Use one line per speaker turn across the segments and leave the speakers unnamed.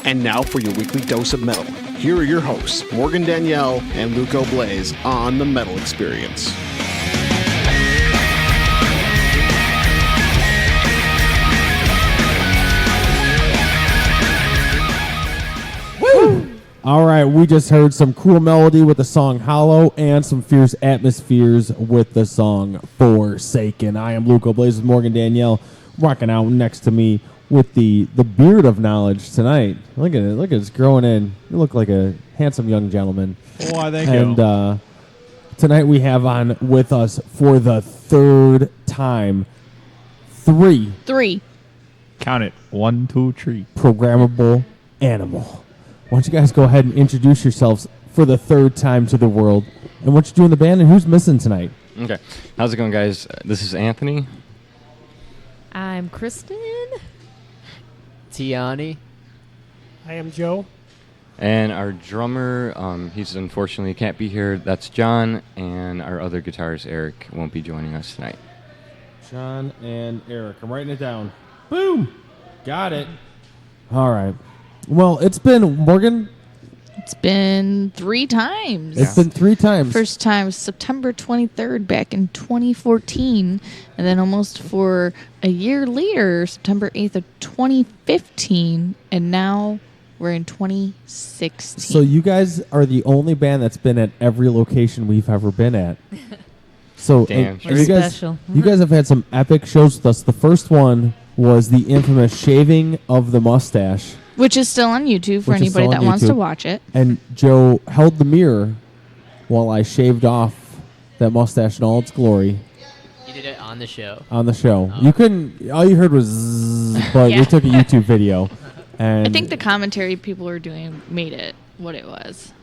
And now for your weekly dose of metal. Here are your hosts, Morgan Danielle and Luco Blaze on the Metal Experience.
Woo! All right, we just heard some cool melody with the song Hollow and some fierce atmospheres with the song Forsaken. I am Luco Blaze with Morgan Danielle, rocking out next to me with the beard of knowledge tonight. Look at it. Look at it. It's growing in. You look like a handsome young gentleman.
Why, thank you.
And tonight we have on with us for the third time three
Count it. 1, 2, 3.
Programmable Animal. Why don't you guys go ahead and introduce yourselves for the third time to the world and what you do in the band and who's missing tonight?
Okay. How's it going, guys? This is Anthony.
I'm Kristen.
Tiani.
I am Joe.
And our drummer, he's unfortunately can't be here. That's John. And our other guitarist, Eric, won't be joining us tonight.
John and Eric. I'm writing it down. Boom. Got it. All right. Well, it's been, Morgan?
It's been 3 times.
It's been 3 times.
First time September 23rd back in 2014, and then almost for a year later, September 8th of 2015, and now we're in 2016.
So you guys are the only band that's been at every location we've ever been at. So
Damn.
you guys,
special.
you guys have had some epic shows with us. The first one was the infamous shaving of the mustache.
Which is still on YouTube for
Which is
anybody
still
that
on
wants to
YouTube.
watch it.
And Joe held the mirror while I shaved off that mustache in all its glory
You did it on the show.
on the show.
Oh.
You couldn't, all you heard was zzz, but
Yeah.
we took a YouTube video. And
I think the commentary people were doing made it what it was.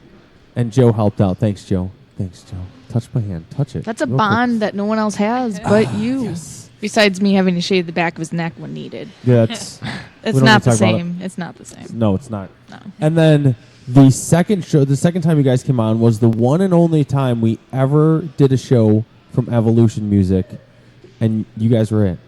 and Joe helped out. Thanks, Joe. Thanks, Joe. Touch my hand. Touch it.
That's a
real quick.
bond that no one else has but you.
Yes.
Besides me having to shave the back of his neck when needed.
Yeah, that's
It's
don't
not
need
the
to talk about
same. It's not the same.
no, it's not.
No.
And then the second time you guys came on was the one and only time we ever did a show from Evolution Music, and you guys were it.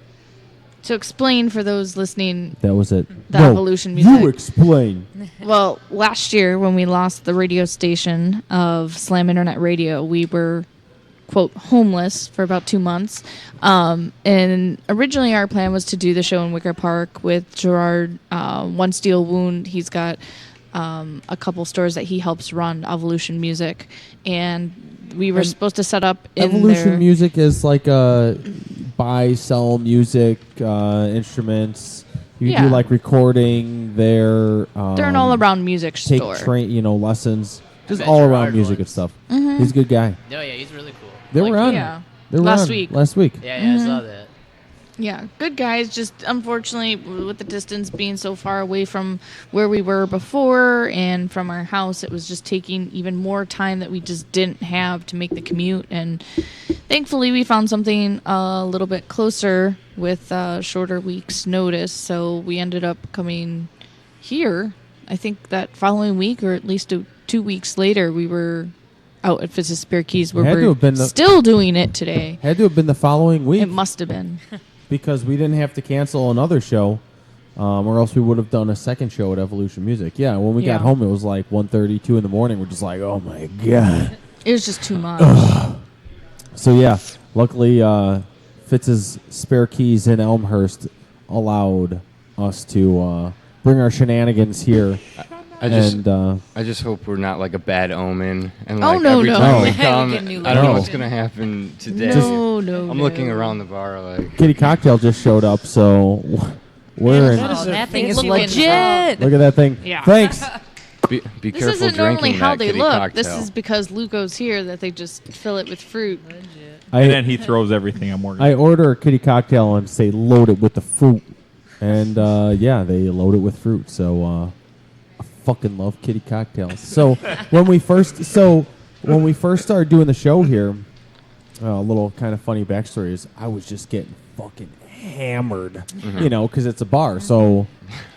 To explain for those listening,
That was it.
The
No,
Evolution Music.
You explain.
well, last year when we lost the radio station of Slam Internet Radio, we were, quote, homeless for about 2 months. And originally our plan was to do the show in Wicker Park with Gerard, One Steel Wound. He's got a couple stores that he helps run, Evolution Music. And we were supposed to set up in
Evolution
their...
Music is like a buy, sell music, instruments. You
Yeah.
do like recording there.
They're an all-around music
take
store.
lessons. Just
bet
all
Gerard
around music and
was.
stuff.
Mhm.
He's a good guy.
No, yeah, he's really cool.
They were on.
Yeah.
They were
Last
on
week.
Last week.
Yeah,
Mhm.
I saw that.
Yeah, good guys. Just unfortunately, with the distance being so far away from where we were before and from our house, it was just taking even more time that we just didn't have to make the commute. And thankfully, we found something a little bit closer with shorter weeks' notice. So we ended up coming here. I think that following week, or at least 2 weeks later, we were out at Fitz's Spare Keys, where
Had to
we're
have been the-
still doing it today.
Had to have been the following week
It must have been.
because we didn't have to cancel another show, or else we would have done a second show at Evolution Music. Yeah, when we
Yeah.
got home, it was like 1:30, 2 in the morning. We're just like, oh my god.
It was just too much.
So yeah, luckily Fitz's Spare Keys in Elmhurst allowed us to bring our shenanigans here.
I just
And
I just hope we're not like a bad omen. And
Oh,
like
no,
every
no.
time we
No.
come,
We can do
I don't know
that.
what's going to happen today.
No,
I'm looking around the bar like...
Kitty Cocktail just showed up, so we're in.
That is a
that thing is
fancy
legit.
Look at that thing.
Yeah.
Thanks.
Be
This
careful
isn't
drinking
normally how
that
they
kitty
look.
cocktail.
This is because Luco's here that they just fill it with fruit.
And then he throws everything on Morgan.
I order a kitty cocktail and say load it with the fruit, and yeah, they load it with fruit. So I fucking love kitty cocktails. So when we first started doing the show here, a little kind of funny backstory is I was just getting fucking hammered, you know, because it's a bar. So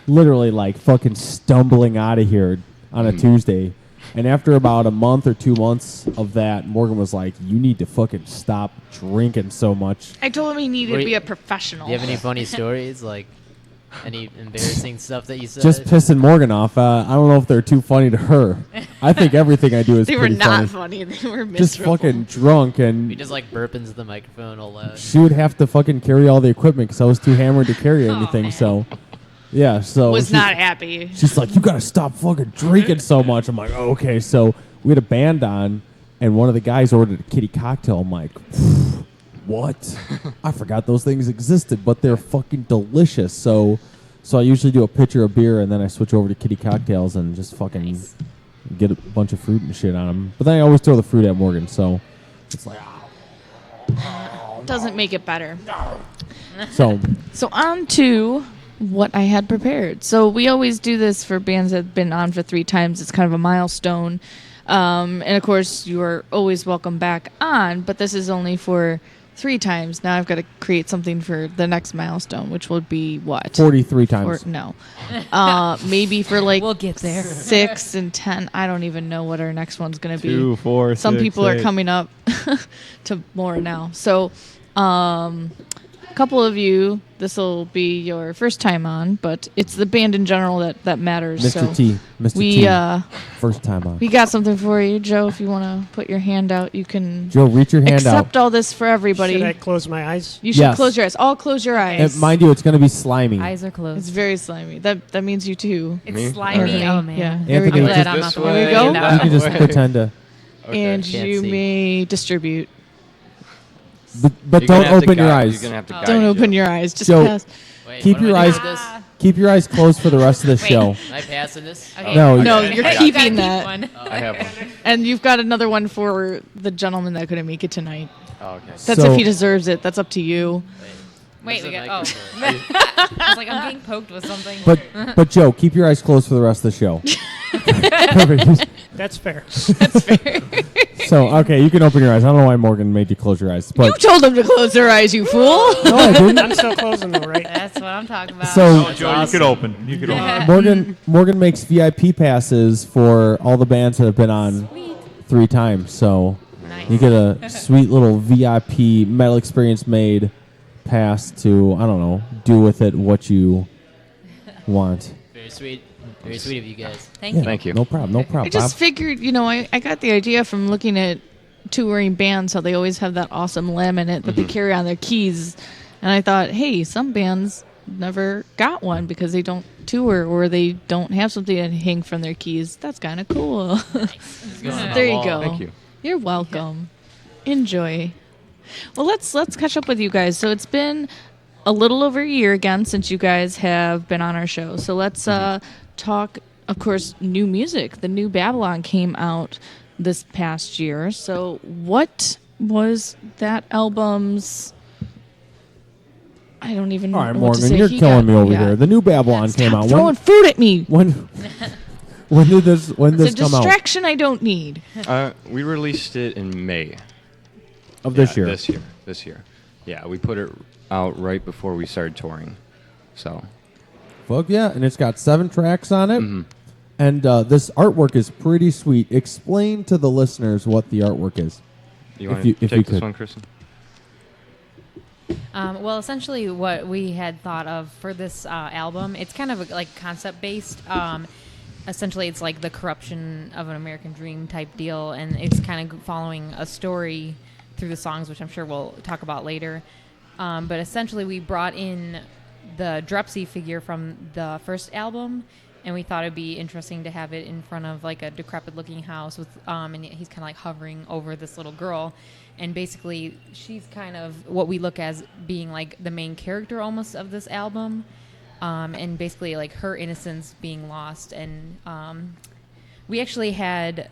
literally like fucking stumbling out of here on a Tuesday. And after about a month or 2 months of that, Morgan was like, you need to fucking stop drinking so much.
I told him he needed
Were
to
you-
be a professional.
Do you have any funny stories? Like, Any embarrassing stuff that you said?
Just pissing Morgan off. I don't know if they're too funny to her. I think everything I do is
They were
pretty
not
funny.
They were miserable.
Just fucking drunk, and
You just like burp into the microphone all loud.
she would have to fucking carry all the equipment because I was too hammered to carry anything.
man.
So, yeah. So
was
she-
not happy.
She's like, you gotta stop fucking drinking so much. I'm like, oh, okay. So we had a band on, and one of the guys ordered a kitty cocktail. I'm like, what? I forgot those things existed, but they're fucking delicious. So I usually do a pitcher of beer, and then I switch over to kitty cocktails and just fucking get a bunch of fruit and shit on them. But then I always throw the fruit at Morgan, so it's like,
Doesn't make it better.
so
So on to what I had prepared. So we always do this for bands that have been on for 3 times. It's kind of a milestone. And of course, you are always welcome back on, but this is only for 3 times. Now I've got to create something for the next milestone, which will be what?
43 times.
Or no. Maybe for like
We'll get there.
6 and 10. I don't even know what our next one's going to be.
2, 4,
Some
6,
people are
8.
coming up to more now. So, a couple of you, this will be your first time on, but it's the band in general that matters.
Mr.
So
T. Mr.
we
T. First time on.
we got something for you, Joe. If you want to put your hand out, you can
Joe, reach your hand out.
accept all this for everybody.
Should I close my eyes?
You should
Yes.
close your eyes. All close your eyes.
And mind you, it's going to be slimy.
Eyes are
It's
closed.
very slimy. That means you too.
It's
Me?
slimy.
Okay.
Oh man.
Yeah.
Here we
I'm
go.
glad I'm not
This
the one.
way.
There you go.
that
You can just
way.
pretend to.
And
Can't
you
see.
may distribute.
But
You're
don't
gonna have to
open your
guide-
eyes.
You're gonna have to guide
Don't open
Joe.
your eyes. Just
Joe,
pass.
Wait,
Keep
what am
your
I doing
eyes-
with this?
Keep your eyes closed for the rest of the show.
Am I passing this?
Okay.
No,
No,
Okay.
you're
I got
keeping
Keep
that.
one.
I have one.
And you've got another one for the gentleman that couldn't make it tonight.
Oh, okay.
That's
So-
if he deserves it. That's up to you.
Wait, we
Where's
got.
the
Oh,
microphone?
I was like, I'm getting poked with something.
But Joe, keep your eyes closed for the rest of the show. Perfect.
That's fair.
So okay, you can open your eyes. I don't know why Morgan made you close your eyes,
You
but
told them to close their eyes, you fool.
no, I didn't.
I'm still closing though, right?
That's what I'm talking about.
So
Oh, Joe, you could open. You could open.
Morgan makes VIP passes for all the bands that have been on 3 times. So
Nice.
you get a sweet little VIP Metal Experience made pass to, I don't know, do with it what you want.
Very sweet. Very sweet of you guys.
Thank you.
Thank you.
No problem. No
I
problem.
just figured, I got the idea from looking at touring bands how they always have that awesome laminate that they carry on their keys. And I thought, hey, some bands never got one because they don't tour or they don't have something to hang from their keys. That's kind of cool.
It's going on
There
the
you
wall.
go.
Thank you.
You're welcome. Enjoy. Well, let's catch up with you guys. So it's been a little over a year again since you guys have been on our show. So let's talk, of course, new music. The new Babylon came out this past year. So what was that album's? I don't even know
all right,
what to
Morgan,
say.
you're
He
killing
got-
me over
yeah.
here. The new Babylon came
Stop
out.
throwing food at me.
When did this
It's a
come out?
distraction I don't need.
We released it in May.
Of this year.
This year. Yeah, we put it out right before we started touring. So.
Fuck yeah, and it's got 7 tracks on it.
Mhm.
And this artwork is pretty sweet. Explain to the listeners what the artwork is.
You
If
want
you-
to
if
take
you
this
could.
one, Kristen?
Well, essentially, what we had thought of for this album, it's kind of like concept based. Essentially, it's like the corruption of an American dream type deal, and it's kind of following a story through the songs, which I'm sure we'll talk about later. But essentially, we brought in the Drepsy figure from the first album, and we thought it'd be interesting to have it in front of like a decrepit-looking house with, and he's kind of like hovering over this little girl. And basically, she's kind of what we look as being like the main character almost of this album. And basically, like her innocence being lost. And we actually had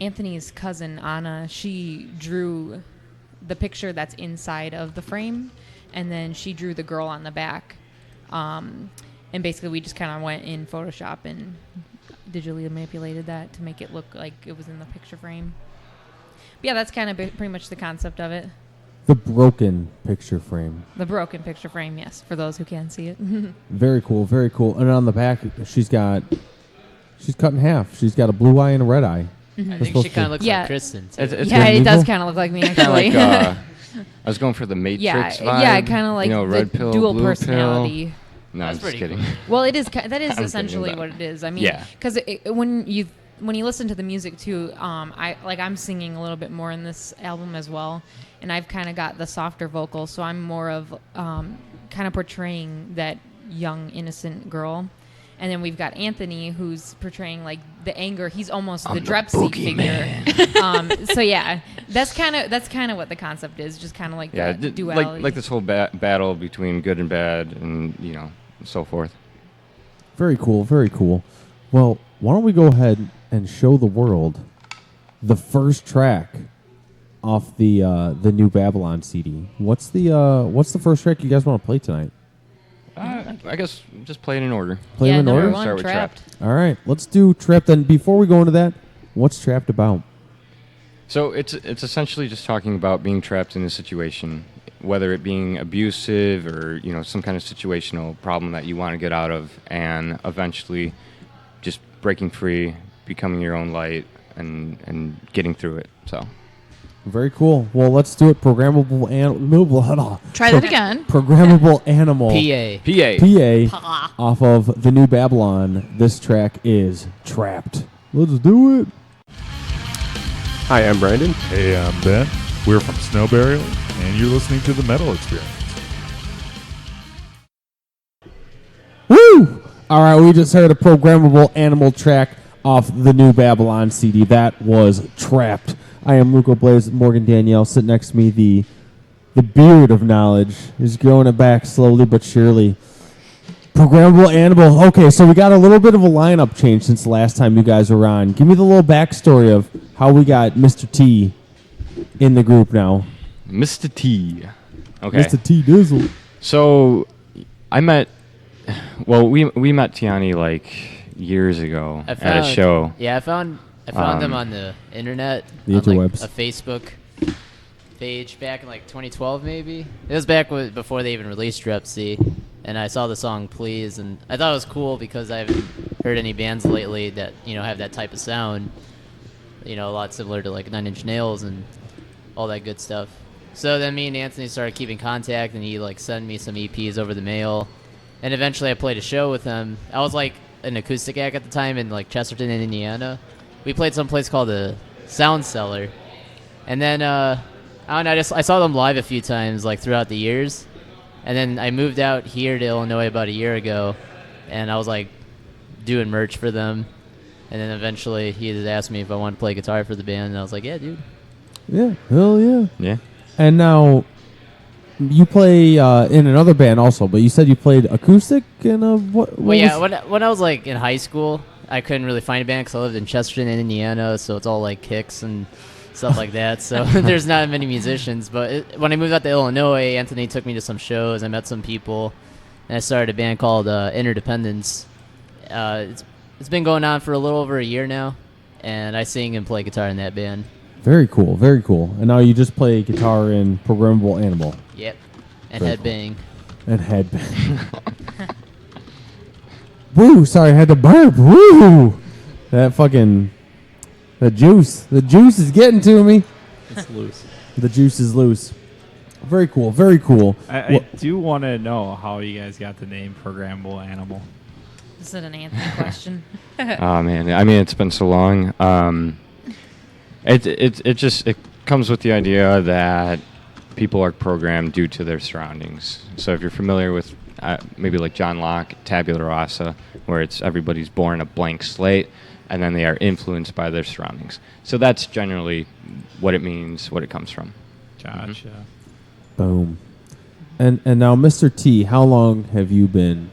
Anthony's cousin, Anna, she drew the picture that's inside of the frame. And then she drew the girl on the back. And basically, we just kind of went in Photoshop and digitally manipulated that to make it look like it was in the picture frame. Yeah, that's kind of pretty much the concept of it.
The broken picture frame.
The broken picture frame, yes, for those who can't see it.
Very cool, very cool. And on the back, she's cut in half. She's got a blue eye and a red eye.
I
supposed
think she
to-
kind of looks
Yeah.
like Kristen. Too.
It's
Yeah,
good
it does
evil.
kind of look like me,
Kind of
actually.
like, I was going for the Matrix
yeah,
vibe.
yeah, kind of like
you know,
the
red pill,
dual
blue
personality.
No, I'm
That's
just
pretty
kidding.
cool.
Well, it is. That is
kidding
essentially
about
what it is. I mean,
Yeah.
because when you listen to the music too, I'm singing a little bit more in this album as well, and I've kind of got the softer vocals, so I'm more of kind of portraying that young innocent girl. And then we've got Anthony, who's portraying like the anger. He's almost the Drepsy figure. So yeah, that's kind of what the concept is. Just kind of like
Yeah,
that duality.
like this whole battle between good and bad, and so forth.
Very cool. Very cool. Well, why don't we go ahead and show the world the first track off the new Babylon CD? What's the first track you guys want to play tonight?
I guess just play it in order.
Play them in
number
order.
one,
Start with
Trapped.
All right, let's do Trapped. And before we go into that, what's Trapped about?
So it's essentially just talking about being trapped in a situation, whether it being abusive or some kind of situational problem that you want to get out of, and eventually just breaking free, becoming your own light, and getting through it. So
Very cool. Well, let's do it. Programmable animal.
Try that again.
Programmable animal.
PA.
PA off of the new Babylon. This track is Trapped. Let's do it.
Hi, I'm Brandon.
Hey, I'm Ben. We're from Snow Burial, and you're listening to The Metal Experience.
Woo! All right, we just heard a programmable animal track off the new Babylon CD. That was Trapped. I am Luco Blaze, Morgan Danielle. Sitting next to me, the beard of knowledge is growing it back slowly but surely. Programmable animal. Okay, so we got a little bit of a lineup change since the last time you guys were on. Give me the little backstory of how we got Mr. T in the group now.
Mr. T. Okay.
Mr. T Dizzle.
So we met Tiani like years ago at a show.
Yeah, I found them on the internet.
The
on
interwebs.
like a Facebook page back in like 2012 maybe. It was back before they even released Drepsy. And I saw the song Please, and I thought it was cool because I haven't heard any bands lately that, have that type of sound. A lot similar to like Nine Inch Nails and all that good stuff. So then me and Anthony started keeping contact, and he like sent me some EPs over the mail. And eventually I played a show with him. I was like an acoustic act at the time in like Chesterton, Indiana. We played some place called the Sound Cellar. And then I saw them live a few times like throughout the years. And then I moved out here to Illinois about a year ago, and I was like doing merch for them. And then eventually he had asked me if I wanted to play guitar for the band, and I was like, yeah, dude.
Yeah, hell yeah.
Yeah.
And now you play in another band also, but you said you played acoustic in a what?
Well, yeah, when I was like in high school, I couldn't really find a band because I lived in Chesterton, Indiana, so it's all like kicks and stuff like that. So there's not many musicians. But when I moved out to Illinois, Anthony took me to some shows. I met some people, and I started a band called Interdependence. It's been going on for a little over a year now, and I sing and play guitar in that band.
Very cool, very cool. And now you just play guitar in Programmable Animal.
Yep, and
Very
headbang.
And headbang. Woo! Sorry, I had to burp. Woo! The juice is getting to me.
It's loose.
The juice is loose. Very cool, very cool.
I do want to know how you guys got the name Programmable Animal.
This is an Anthony question.
Oh man, I mean it's been so long. It comes with the idea that people are programmed due to their surroundings. So if you're familiar with maybe like John Locke, Tabula Rasa, where it's everybody's born a blank slate, and then they are influenced by their surroundings. So that's generally what it means, what it comes from.
Gotcha.
Boom. And now, Mr. T, how long have you been?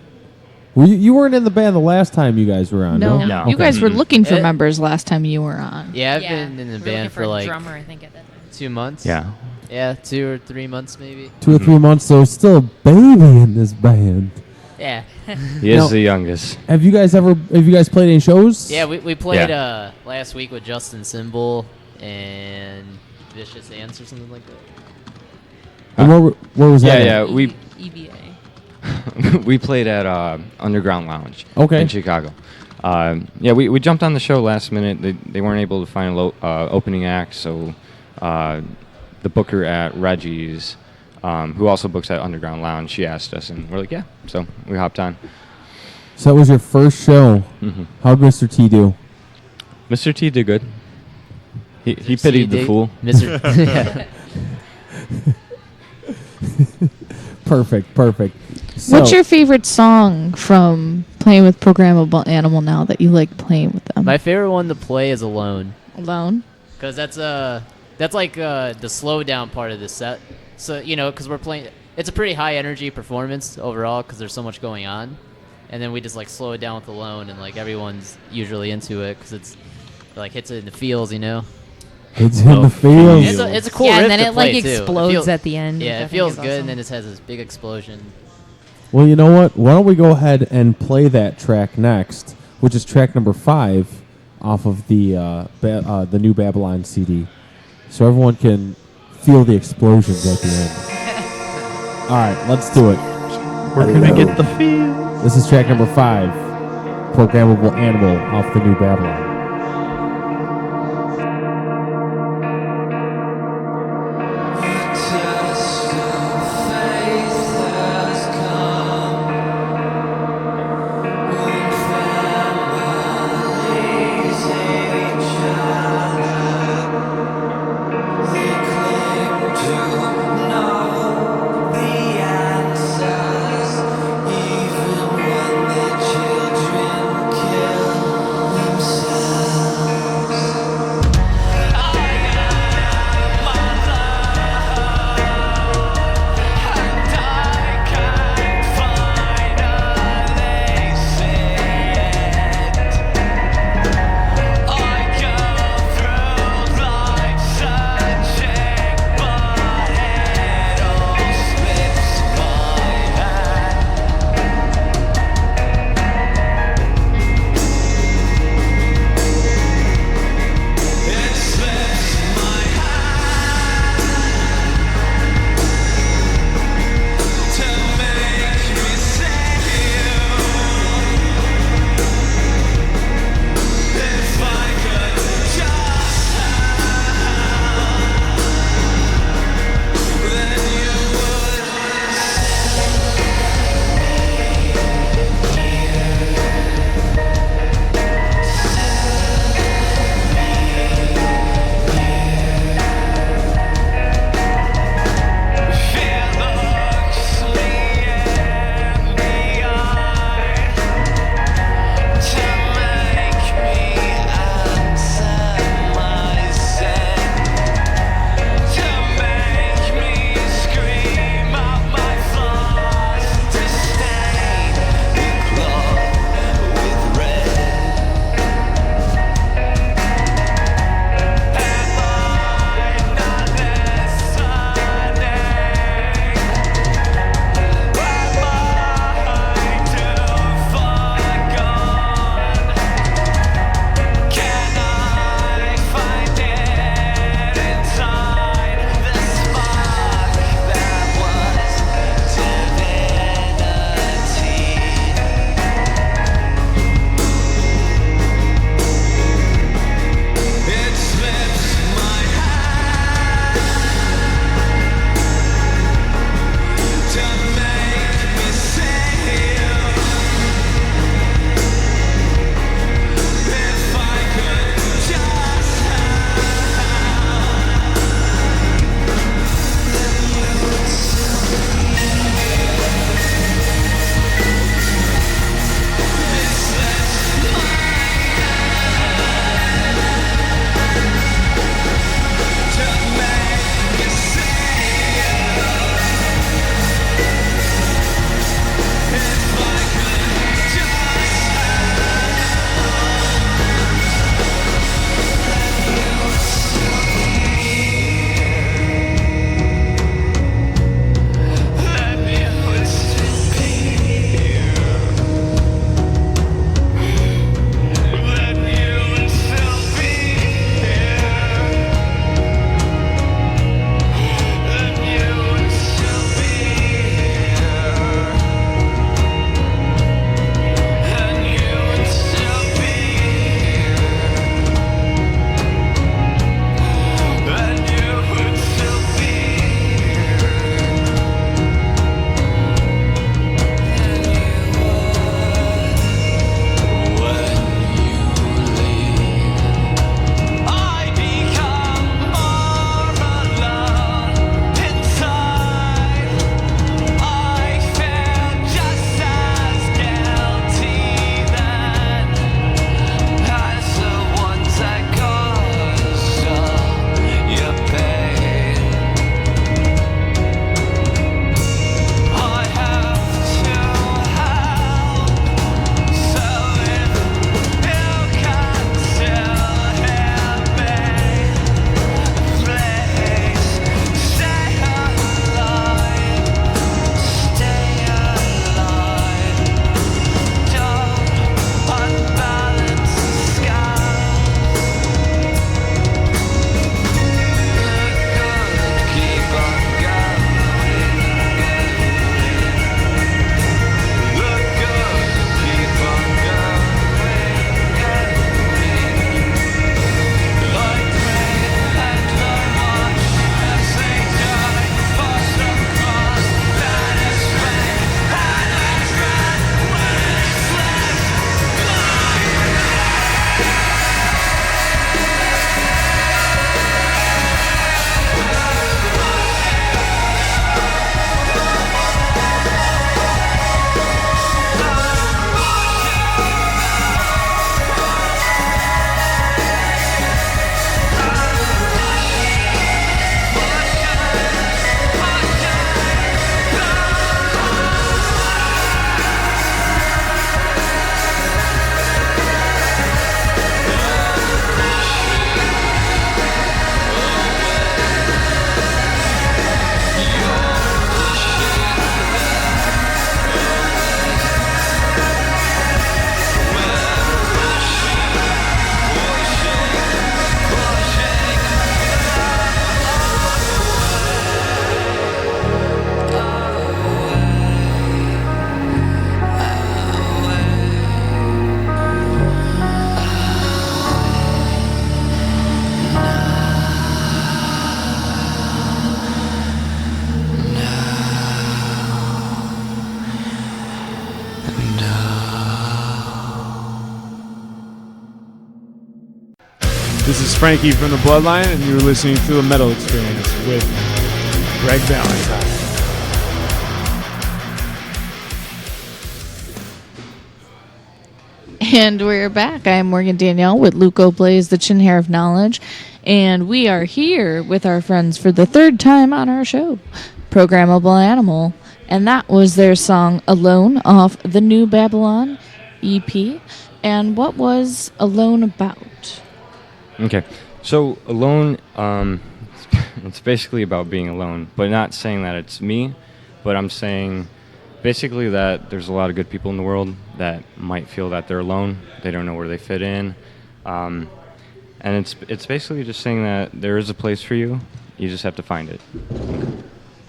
You weren't in the band the last time you guys were on, no?
No.
You guys were looking for
Eh.
members last time you were on.
Yeah, I've been in the
We were looking
band for
a
like
drummer, I think, at that time.
2 months.
Yeah.
Yeah, 2 or 3 months maybe.
2 or 3 months, so still a baby in this band.
Yeah.
He
No.
is the youngest.
Have you guys played any shows?
Yeah, we played last week with Justin Symbol and Vicious Ants or something like that.
And where was that?
Yeah,
at?
we
EVA.
we played at Underground Lounge
Okay.
in Chicago. We jumped on the show last minute. They weren't able to find an opening act, so the booker at Reggie's who also books at Underground Lounge. She asked us, and we're like, yeah. So we hopped on.
So that was your first show.
Mhm.
How'd Mr. T do?
Mr. T did good. He
See,
pitied the fool.
Mr. yeah.
Perfect. So,
What's your favorite song from playing with Programmable Animal now that you like playing with them?
My favorite one to play is Alone.
Alone?
Because that's like the slow down part of the set. So, you know, because we're playing, it's a pretty high energy performance overall because there's so much going on. And then we just like slow it down with Alone, and like everyone's usually into it because it's like hits it in the feels, you know.
it's in the field.
It's a cool
yeah,
riff
and then
to
it like
play, too.
explodes
feels-
at the end. which I
Yeah, it
think
feels
is
good, and
awesome.
then it has this big explosion.
Well, you know what? Why don't we go ahead and play that track next, which is track number 5 off of the new Babylon CD, so everyone can feel the explosions at the end. All right, let's do it.
We're gonna get the feel.
This is track number 5, Programmable Animal off the new Babylon.
Even when their children kill themselves. This is Frankie from the Bloodline, and you're listening to the Metal Experience with Greg Valentine.
And we're back. I'm Morgan Danielle with Luco Blaze, the Chin Hair of Knowledge. And we are here with our friends for the third time on our show, Programmable Animal. And that was their song Alone off the New Babylon EP. And what was Alone about?
Okay, so alone, it's basically about being alone, but not saying that it's me, but I'm saying basically that there's a lot of good people in the world that might feel that they're alone, they don't know where they fit in, and it's basically just saying that there is a place for you, you just have to find it.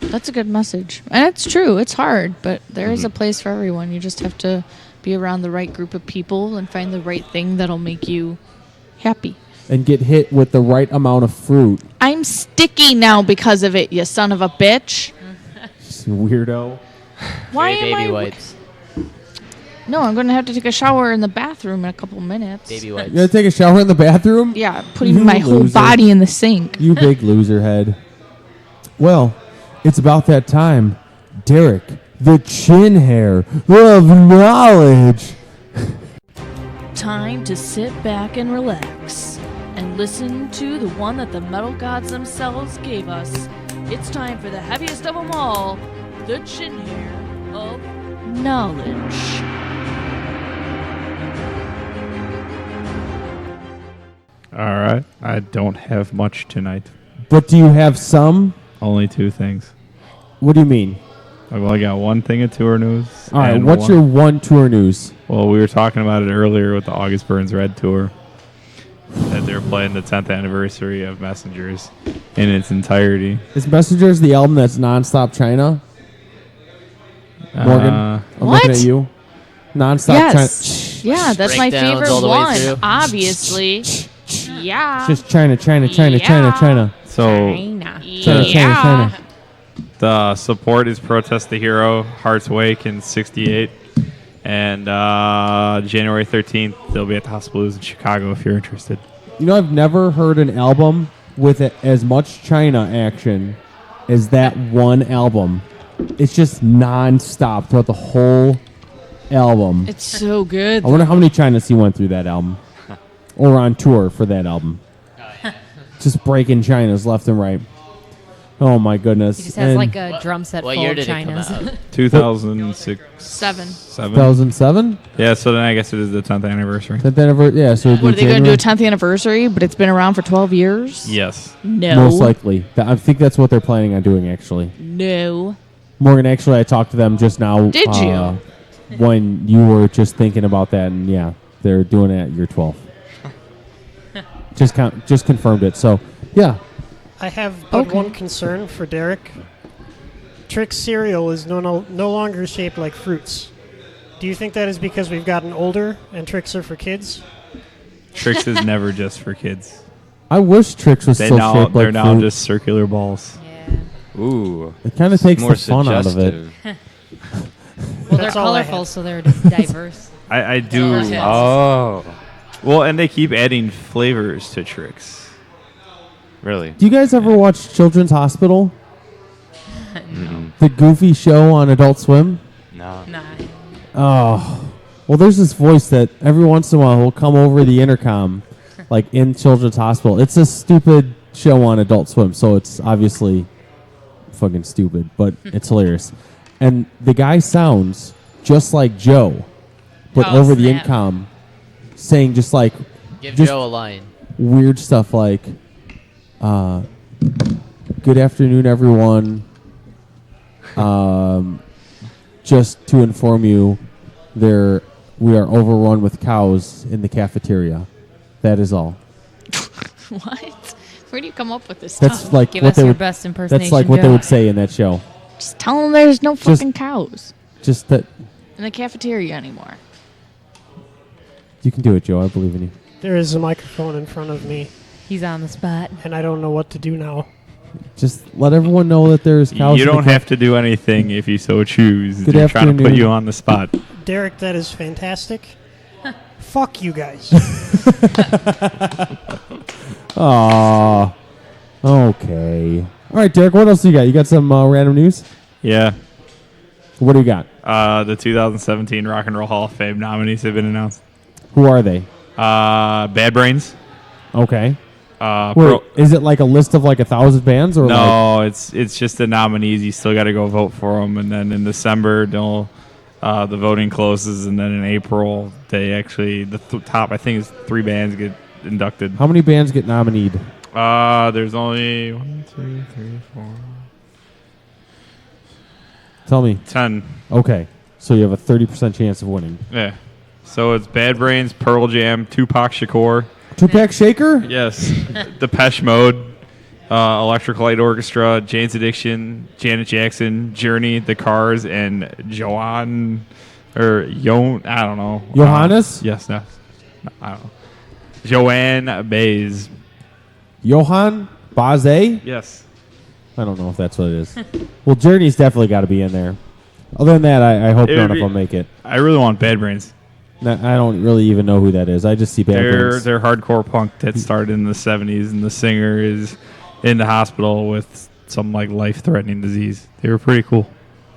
That's a good message. And it's true. It's hard, but there is a place for everyone. You just have to be around the right group of people and find the right thing that'll make you happy.
And get hit with the right amount of fruit.
I'm sticky now because of it, you son of a bitch.
Weirdo.
Why
Very
am
baby
I...
wipes.
No, I'm going to have to take a shower in the bathroom in a couple minutes.
Baby wipes.
You gonna take a shower in the bathroom?
Yeah, putting
You
my whole
loser.
body in the sink.
You big loser head. Well, it's about that time. Derek, the chin hair of knowledge.
Time to sit back and relax and listen to the one that the metal gods themselves gave us. It's time for the heaviest of them all, the chin hair of knowledge.
All right. I don't have much tonight.
But do you have some?
Only two things.
What do you mean?
Well, I got one thing of tour news.
All right,
and
what's your one tour news?
Well, we were talking about it earlier with the August Burns Red Tour. That they're playing the 10th anniversary of Messengers in its entirety.
Is Messengers the album that's nonstop China? Morgan, I'm
What?
looking at you. Nonstop
Yes.
China.
Yeah, that's my
Breakdowns
favorite
all the way
one,
through.
obviously. Yeah.
Just China, China, China, China,
Yeah.
China.
So
China, China, China.
the support is Protest the Hero, Hearts Wake in 68. And January 13th, they'll be at the House of Blues in Chicago if you're interested.
You know, I've never heard an album with as much China action as that one album. It's just non-stop throughout the whole album.
It's so good.
I wonder how many Chinas he went through that album. Or on tour for that album. Just breaking Chinas left and right. Oh my goodness.
He just has
And
like a drum set
What
full
year
of
did it come
Chinas.
out?
2006.
Seven.
2007?
Yeah, so then I guess it is the 10th anniversary.
10th anniversary? Yeah, so it'd
What, are
be
they going to do a
January?
10th anniversary, but it's been around for 12 years?
Yes.
No.
Most likely. I think that's what they're planning on doing, actually.
No.
Morgan, actually, I talked to them just now.
Did you?
When you were just thinking about that, and yeah, they're doing it at year 12. just confirmed it. So, yeah.
I have but
Okay.
one concern for Derek. Trix cereal is no longer shaped like fruits. Do you think that is because we've gotten older and Trix are for kids?
Trix is never just for kids.
I wish Trix was still shaped like
They're now
fruit.
just circular balls.
Yeah.
Ooh.
It kind of takes
more
the fun out of it.
suggestive.
Well, they're
That's all I
colorful,
have.
so they're diverse.
I do.
Yeah.
Oh.
Well, and they keep adding flavors to Trix.
Really?
Do you guys ever watch Children's Hospital?
Mm-mm.
The goofy show on Adult Swim?
No.
Nah.
Oh. Well, there's this voice that every once in a while will come over the intercom, like in Children's Hospital. It's a stupid show on Adult Swim, so it's obviously fucking stupid, but it's hilarious. And the guy sounds just like Joe, but
Oh,
over the
snap.
intercom, saying just like
Give
Just-
Joe a line.
weird stuff like, good afternoon, everyone. Just to inform you, we are overrun with cows in the cafeteria. That is all.
What? Where do you come up with this
That's
stuff?
like
Give
what
us
they
your
would.
best impersonation.
That's like what they
Joe.
would say in that show.
Just tell them there's no
Just-
fucking cows
Just that
in the cafeteria anymore.
you can do it, Joe. I believe in you.
There is a microphone in front of me,
He's on the spot.
and I don't know what to do now.
Just let everyone know that there's cows.
You
in the
don't have to do anything if you so choose.
Good
They're trying to put
afternoon.
you on the spot.
Derek, that is fantastic. Fuck you guys.
Aw. Okay. All right, Derek, what else do you got? You got some random news?
Yeah.
What do you got?
The 2017 Rock and Roll Hall of Fame nominees have been announced.
Who are they?
Bad Brains.
Okay. Wait, is it like a list of like 1,000 bands or
no? It's just the nominees. You still got to go vote for them, and then in December they'll the voting closes, and then in April they actually top I think is 3 bands get inducted.
How many bands get nominated?
There's only 1, 2, 3, 4.
Tell me.
10.
Okay, so you have a 30% chance of winning.
Yeah. So it's Bad Brains, Pearl Jam, Tupac Shakur.
Tupac Shaker?
Yes. Depeche Mode, Electric Light Orchestra, Jane's Addiction, Janet Jackson, Journey, The Cars, and Joan, or Yon, I don't know.
Johannes?
Yes, no, I don't know. Joanne Baez.
Johann Baze?
Yes.
I don't know if that's what it is. Well, Journey's definitely got to be in there. Other than that, I hope none of them make it.
I really want Bad Brains.
I don't really even know who that is. I just see Bad Brains.
They're hardcore punk that started in the 70s, and the singer is in the hospital with some like life-threatening disease. They were pretty cool.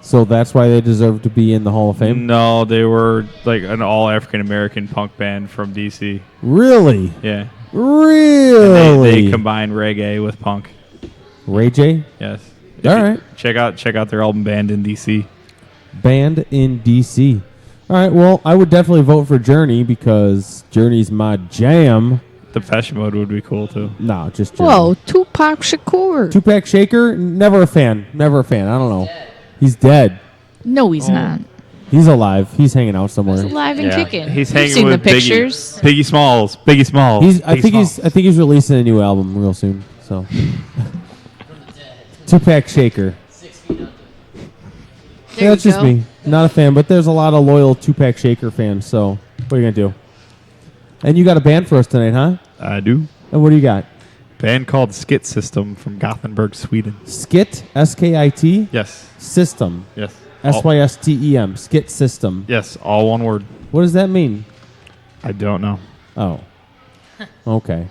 So that's why they deserve to be in the Hall of Fame?
No, they were like an all African-American punk band from D.C.
Really?
Yeah.
Really?
And they combine reggae with punk.
Ray J?
Yes.
All right.
Check out their album Band in D.C.
Band in D.C. All right, well, I would definitely vote for Journey because Journey's my jam.
Depeche Mode would be cool, too.
No, just Journey.
Whoa, Tupac Shakur.
Tupac Shaker? Never a fan. Never a fan. I don't know. He's dead.
No, he's not.
He's alive. He's hanging out somewhere.
He's alive and kicking.
He's
You've
hanging
seen
with
the pictures.
Biggie Smalls. Biggie Smalls.
I think he's releasing a new album real soon. So Tupac Shaker.
There
that's
you
just
go.
me. Not a fan, but there's a lot of loyal Tupac Shaker fans. So what are you gonna do? And you got a band for us tonight, huh?
I do.
And what do you got?
Band called Skit System from Gothenburg, Sweden.
Skit, S-K-I-T?
Yes.
System.
Yes.
S-Y-S-T-E-M. Skit System.
Yes, all one word.
What does that mean?
I don't know.
Oh. Okay.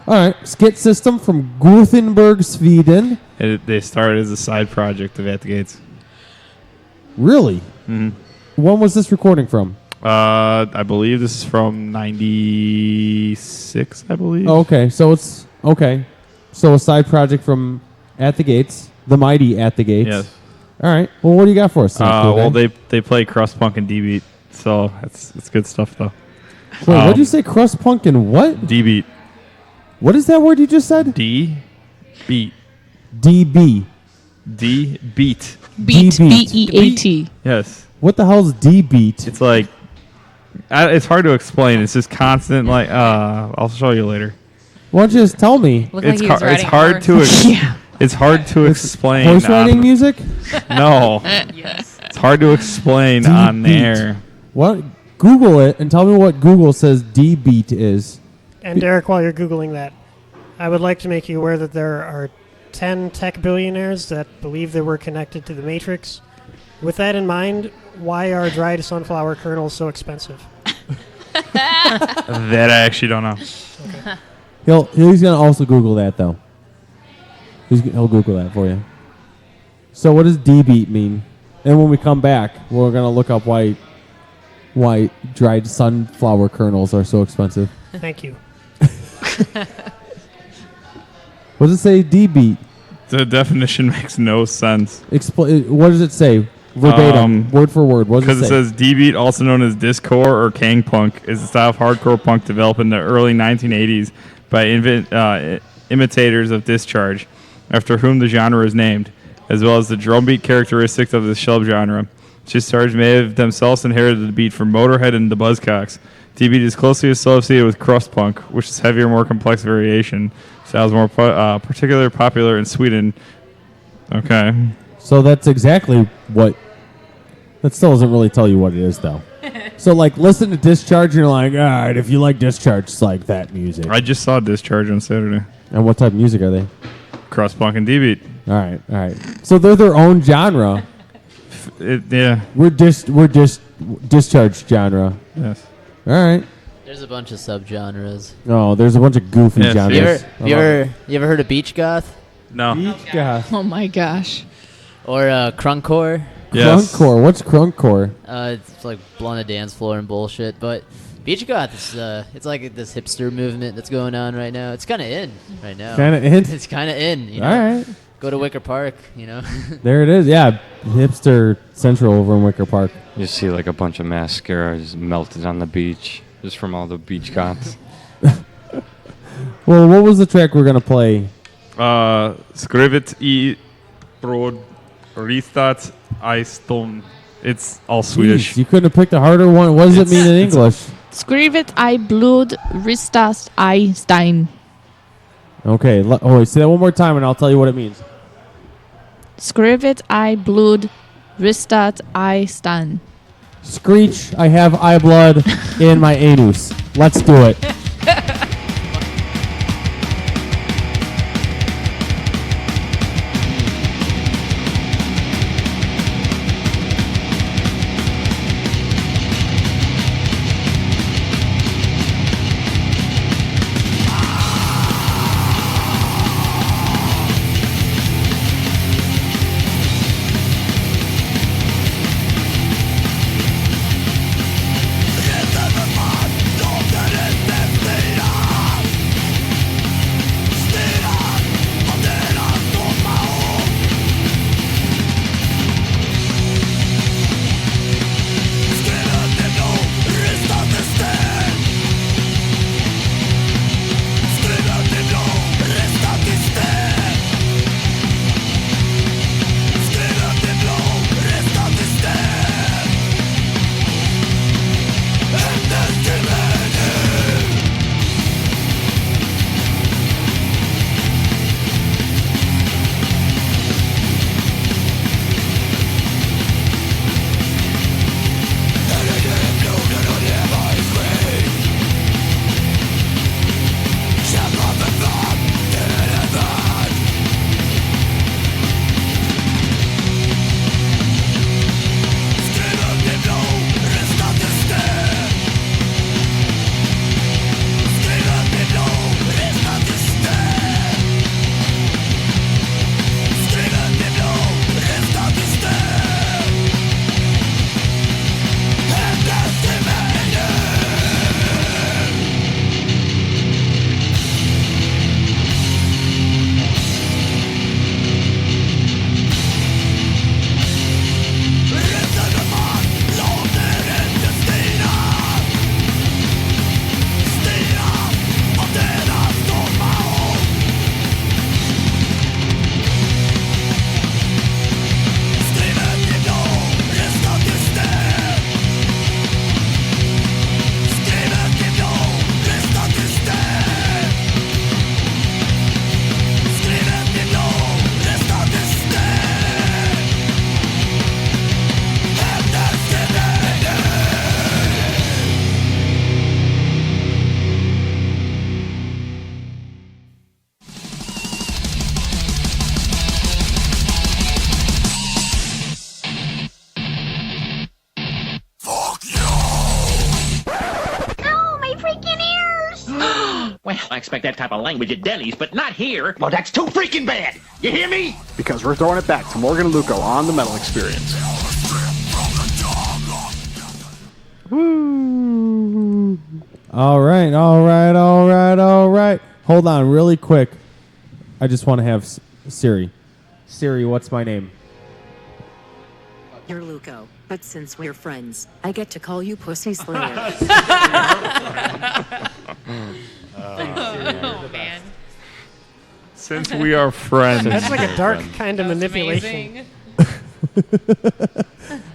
All right. Skit System from Gothenburg, Sweden.
They started as a side project of At the Gates.
Really?
Mm-hmm.
When was this recording from?
I believe this is from 96, I believe.
Oh, okay. So it's okay. So a side project from At the Gates, the mighty At the Gates.
Yes.
All right. Well, what do you got for us tonight, cool
well,
guy?
they play crust punk and D beat, so it's good stuff though.
Wait, what did you say? Crust punk and what?
D beat.
What is that word you just said?
D beat.
DB.
D beat.
Beat.
D-beat.
B-E-A-T.
Yes.
What the hell's D beat?
It's like it's hard to explain. It's just constant. Like I'll show you later.
Why don't you just tell me?
Looked like
It's
he was
it's
riding a
hard
horse.
to it's hard to explain.
Horse riding
on-
music?
No. It's hard to explain on
D-beat.
air.
What? Google it and tell me what Google says D beat is.
And Derek, while you're Googling that, I would like to make you aware that there are 10 tech billionaires that believe they were connected to the Matrix. With that in mind, why are dried sunflower kernels so expensive?
That I actually don't know.
He's gonna also Google that though. He'll Google that for you. So what does D beat mean? And when we come back, we're gonna look up why dried sunflower kernels are so expensive.
Thank you.
What does it say? D beat.
The definition makes no sense.
What does it say? Verbatim, word for word. What does
Because
it
it
say?
says D-beat, also known as disccore or kang punk, is a style of hardcore punk developed in the early 1980s by imitators of Discharge, after whom the genre is named, as well as the drum beat characteristics of the subgenre. Discharge may have themselves inherited the beat from Motorhead and the Buzzcocks. D-beat is closely associated with crust punk, which is heavier, more complex variation. Styles more particularly popular in Sweden. Okay.
So that's exactly what. That still doesn't really tell you what it is, though. So, like, listen to Discharge, and you're like, all right, if you like Discharge, it's like that music.
I just saw Discharge on Saturday.
And what type of music are they?
Crust punk and D-beat.
All right. So they're their own genre.
Yeah.
We're Discharge genre.
Yes.
All right.
There's a bunch of subgenres.
No, there's a bunch of goofy
Yes,
genres.
You ever heard of beach goth
No.
Beach goth.
Oh my gosh.
or crunkcore?
Yes.
Crunkcore. What's crunkcore?
It's like blunted dance floor and bullshit. But beach goth is it's like this hipster movement that's going on right now. It's kind of in right now.
Kind of in.
It's kind of in. You know?
All right.
Go to Wicker Park. You know.
There it is. Yeah, hipster central over in Wicker Park.
You see like a bunch of mascaras melted on the beach just from all the beach goths.
Well, what was the track we're gonna play?
Skrivet I brod ristat I stone. It's all Swedish.
Jeez, you couldn't have picked a harder one. What does it mean in English?
Skrivet I blod ristas I stein.
Okay. Say that one more time, and I'll tell you what it means.
Skrivet I blod ristat I stein.
Screech, I have eye blood in my anus. Let's do it.
Well, I expect that type of language at Denny's, but not here. Well, that's too freaking bad. You hear me?
Because we're throwing it back to Morgan and Luco on the Metal Experience.
Woo! All right. Hold on, really quick. I just want to have Siri. Siri, what's my name?
You're Luco, but since we're friends, I get to call you Pussy Slayer.
Oh, man.
Since we are friends.
That's like a dark kind of manipulation.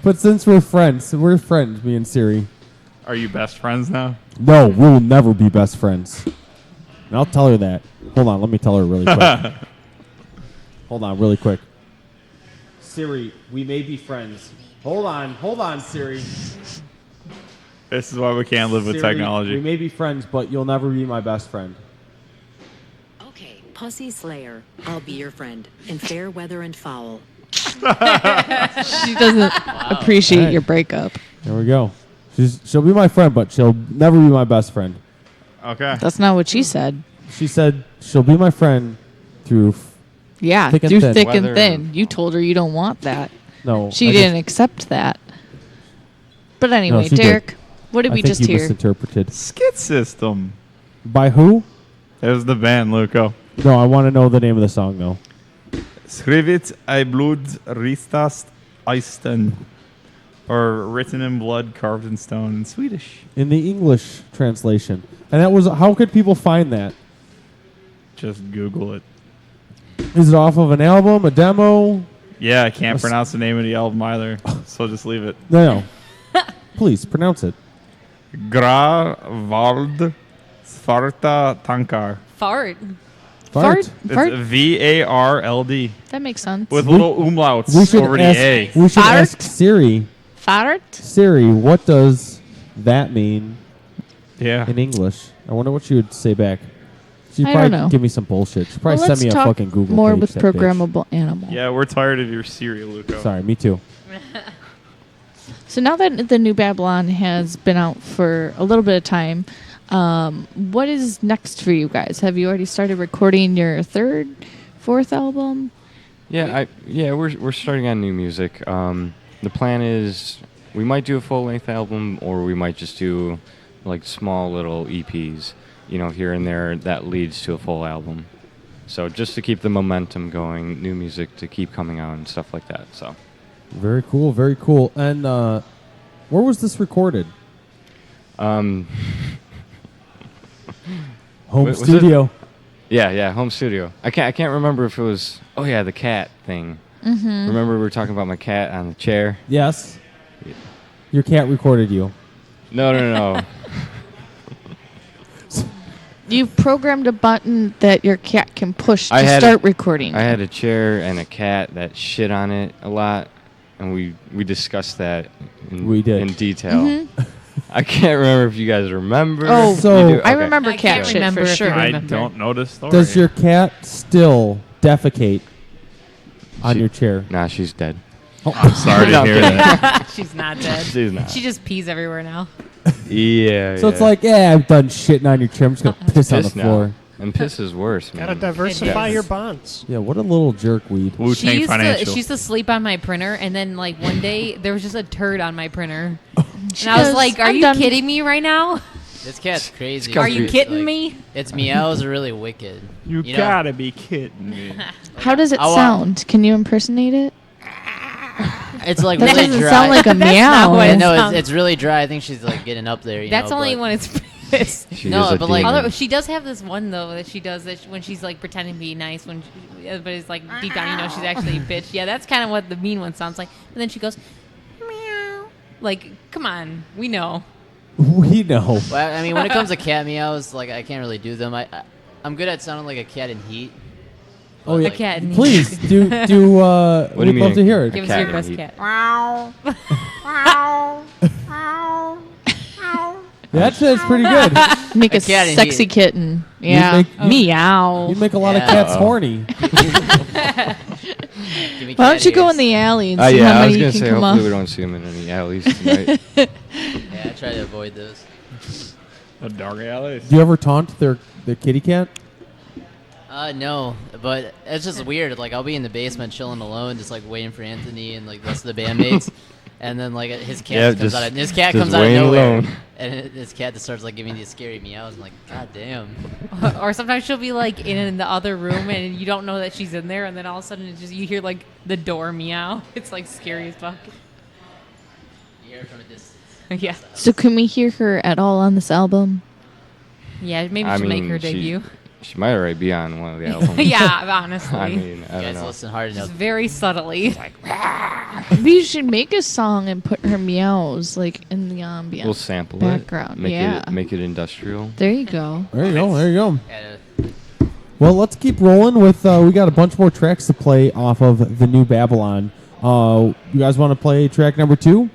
But since we're friends, me and Siri.
Are you best friends now?
No, we'll never be best friends. And I'll tell her that. Hold on, let me tell her really quick. Hold on, really quick. Siri, we may be friends. Hold on, Siri.
This is why we can't live with
Siri,
technology.
We may be friends, but you'll never be my best friend.
Okay, Pussy Slayer, I'll be your friend in fair weather and foul.
She doesn't appreciate your breakup.
There we go. She'll be my friend, but she'll never be my best friend.
Okay.
That's not what she said.
She said she'll be my friend through.
Yeah,
thick and
through
thin.
thick and
Whether-
thin. You told her you don't want that.
No,
She
I
didn't accept that. But anyway,
she did.
Derek, what did
I
we
think
just
you
hear?
misinterpreted.
Skit System.
By who?
There's the band, Luco.
No, I want to know the name of the song though.
Skrivit I blod ristast Eisten. Or written in blood, carved in stone in Swedish.
In the English translation, and that was how could people find that?
Just Google it.
Is it off of an album, a demo?
Yeah, I can't pronounce the name of the album either, so just leave it.
No. Please pronounce it.
Gra Vald Svarta Tankar.
Fart.
Fart? Fart?
It's VARLD
That makes sense.
with little umlauts
We should
over
ask.
the A.
We should
Fart?
ask Siri.
Fart?
Siri, what does that mean
Yeah.
in English? I wonder what she would say back. She'd
I
probably
don't know.
give me some bullshit. She'd probably
Well,
send
let's
me a
talk
fucking Google
more
page,
with
that bitch.
programmable animal.
Yeah, we're tired of your Siri, Luco.
Sorry, me too.
So now that the new Babylon has been out for a little bit of time, what is next for you guys? Have you already started recording your third, fourth album?
Yeah, we're starting on new music. The plan is we might do a full-length album, or we might just do like small little EPs, here and there. That leads to a full album. So just to keep the momentum going, new music to keep coming out and stuff like that. So
Very cool, very cool. And where was this recorded?
um,
Home
was it-
studio.
yeah, home studio. I can't remember if it was. Oh yeah, the cat thing.
Mm-hmm.
Remember we were talking about my cat on the chair?
Yes. Your cat recorded you.
No.
You programmed a button that your cat can push to
I had
start recording.
I had a chair and a cat that shit on it a lot, and we discussed that
We did.
in detail.
Mm-hmm.
I can't remember if you guys remember.
Oh,
So-
You do?
I
Okay.
remember
I
cat
can't
shit
remember
for
if you
sure.
I
remember.
don't know this story.
Does your cat still defecate on
She-
your chair?
Nah, she's dead.
I'm sorry to
No,
hear that.
She's not dead.
She's not.
She just pees everywhere now.
Yeah.
So it's like, I've done shitting on your chair. I'm just gonna piss on the
Piss now.
floor.
And piss is worse, man.
Gotta diversify
Is.
your bonds.
Yeah, what a little jerkweed.
Wu
She
Tang
used, to,
Financial.
she used to sleep on my printer, and then like one day there was just a turd on my printer,
She
and I was
goes,
like, "Are
"I'm
you
done."
kidding me right now?
This cat's crazy.
Are you
Like,
kidding me?"
Its meows are really wicked.
You
know?
gotta be kidding me.
How does it
I wa-
sound? Can you impersonate it?
It's like
That
really
doesn't
dry.
sound like a
That's not
meow.
what
I
it
know
sounds-
it's really dry. I think she's like getting up there.
That's
know,
only
but
when it's pissed.
She
No,
is a
but, like-
demon.
Although she does have this one though that she does that when she's like pretending to be nice when but it's like deep down she's actually a bitch. Yeah, that's kind of what the mean one sounds like. But then she goes meow. Like, come on, we know.
We know.
Well, I mean, when it comes to cat meows, like I can't really do them. I'm good at sounding like a cat in heat.
Oh yeah.
A cat in
Please do.
What do you
We'd love
mean?
to hear it.
Give us
cat
your
in
best
heat.
cat.
That's pretty good.
Make a
cat in
sexy
heat.
kitten. Yeah. Meow.
You make a lot of
Yeah.
cats horny.
Give me
Why
cat
don't you go
ears.
in the alley and see
Yeah,
how
I was
many you
gonna
can
say
come
hopefully
off?
we don't see him in any alleys tonight.
Yeah, I try to avoid those.
A dark alley.
Do you ever taunt their kitty cat?
No, but it's just weird. Like I'll be in the basement chilling alone, just like waiting for Anthony and like the rest of the bandmates, and then like his cat
Yeah,
comes
just-
out. His cat
just
comes out of
waiting
nowhere,
alone.
and his cat just starts like giving these scary meows. I'm like, God damn.
Or sometimes she'll be like in the other room and you don't know that she's in there, and then all of a sudden you hear like the door meow. It's like scary as fuck.
You hear it from a distance.
Yeah,
So can we hear her at all on this album?
yeah. Maybe
I
she'll make
mean,
her debut.
She might already be on one of the albums.
Yeah, honestly.
I mean, I
You
don't
guys
know.
listen hard
Just
enough.
very subtly.
Maybe you should make a song and put her meows like in the ambient
We'll sample
background.
it. Make
Yeah.
it make it industrial.
There you go.
There you go. There you go.
Yeah,
Well, let's keep rolling with. We got a bunch more tracks to play off of the new Babylon. You guys want to play track number 2?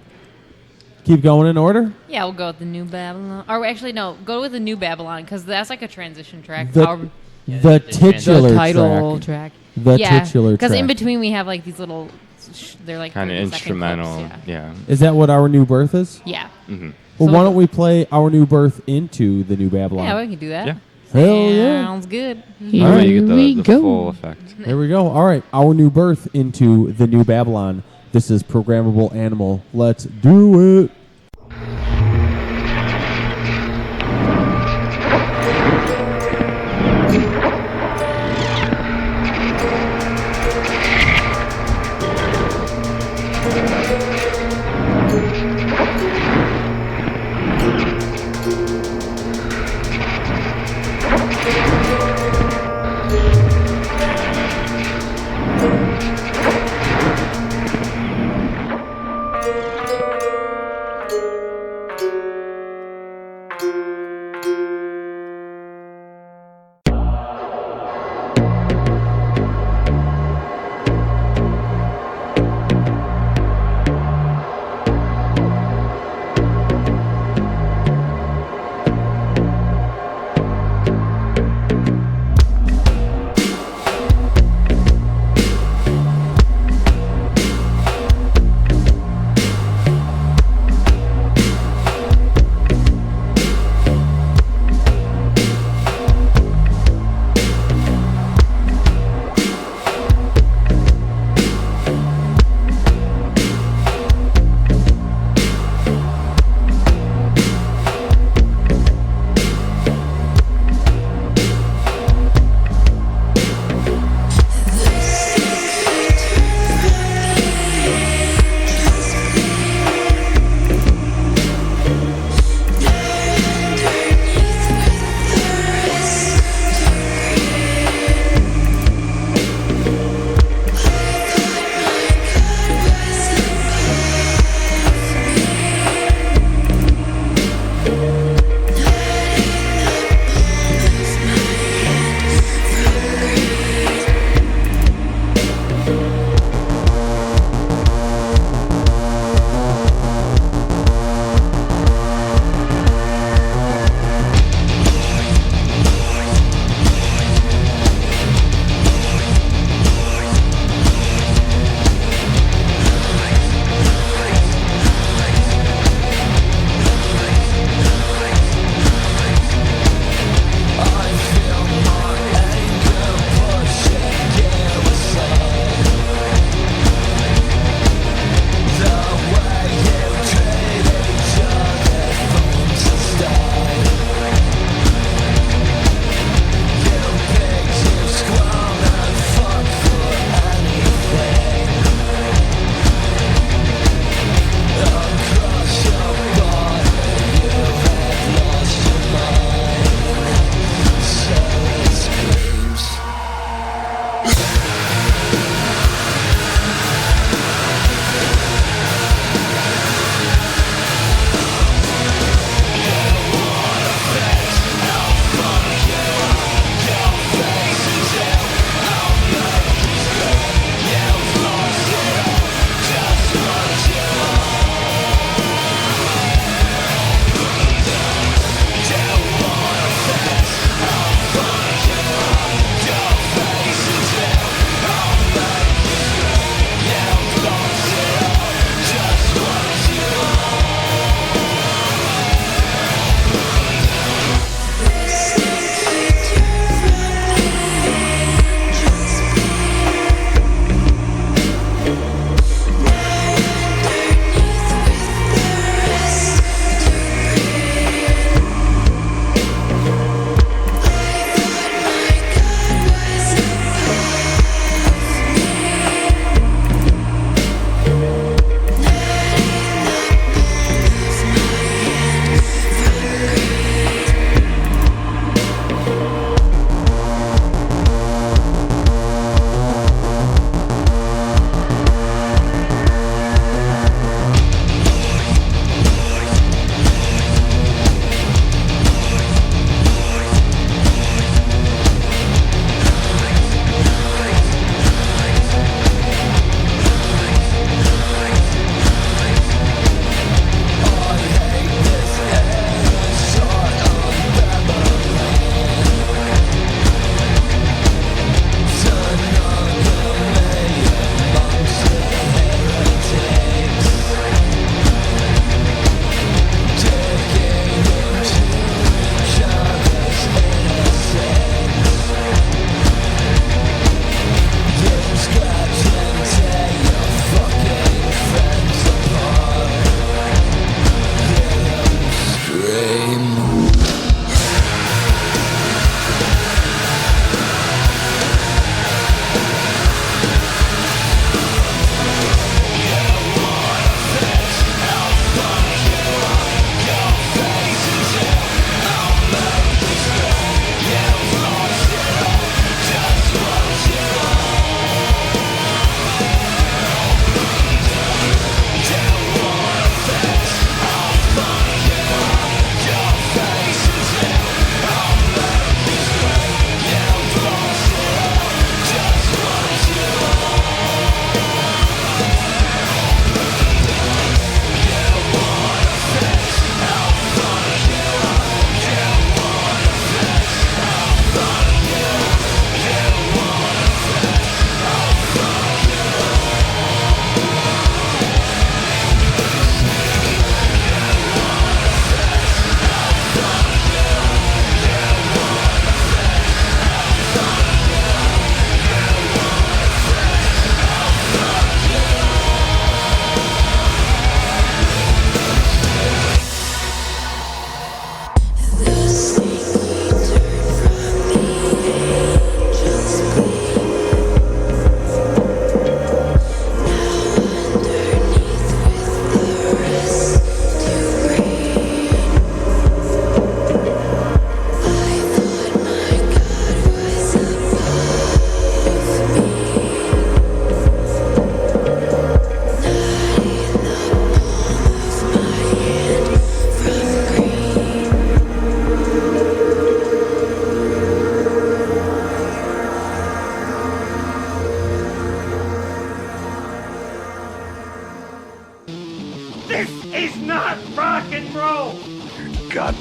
Keep going in order.
Yeah, we'll go with the new Babylon. Or actually, no, go with the new Babylon because that's like a transition track.
The-
Yeah,
The
the
titular
title
track.
track.
The
yeah,
titular
because in
track.
between we have like these little they're like
Kind of
30-second
instrumental.
clips,
Yeah.
Is that what Our New Birth is?
Yeah.
Mm-hmm.
Well,
So
why
we-
don't we play Our New Birth into the New Babylon?
Yeah, we can do that.
Yeah.
Hell yeah.
Sounds good.
Here
All right.
You get
we
the
go.
full effect.
There we go. All right. Our New Birth into the New Babylon. This is Programmable Animal. Let's do it.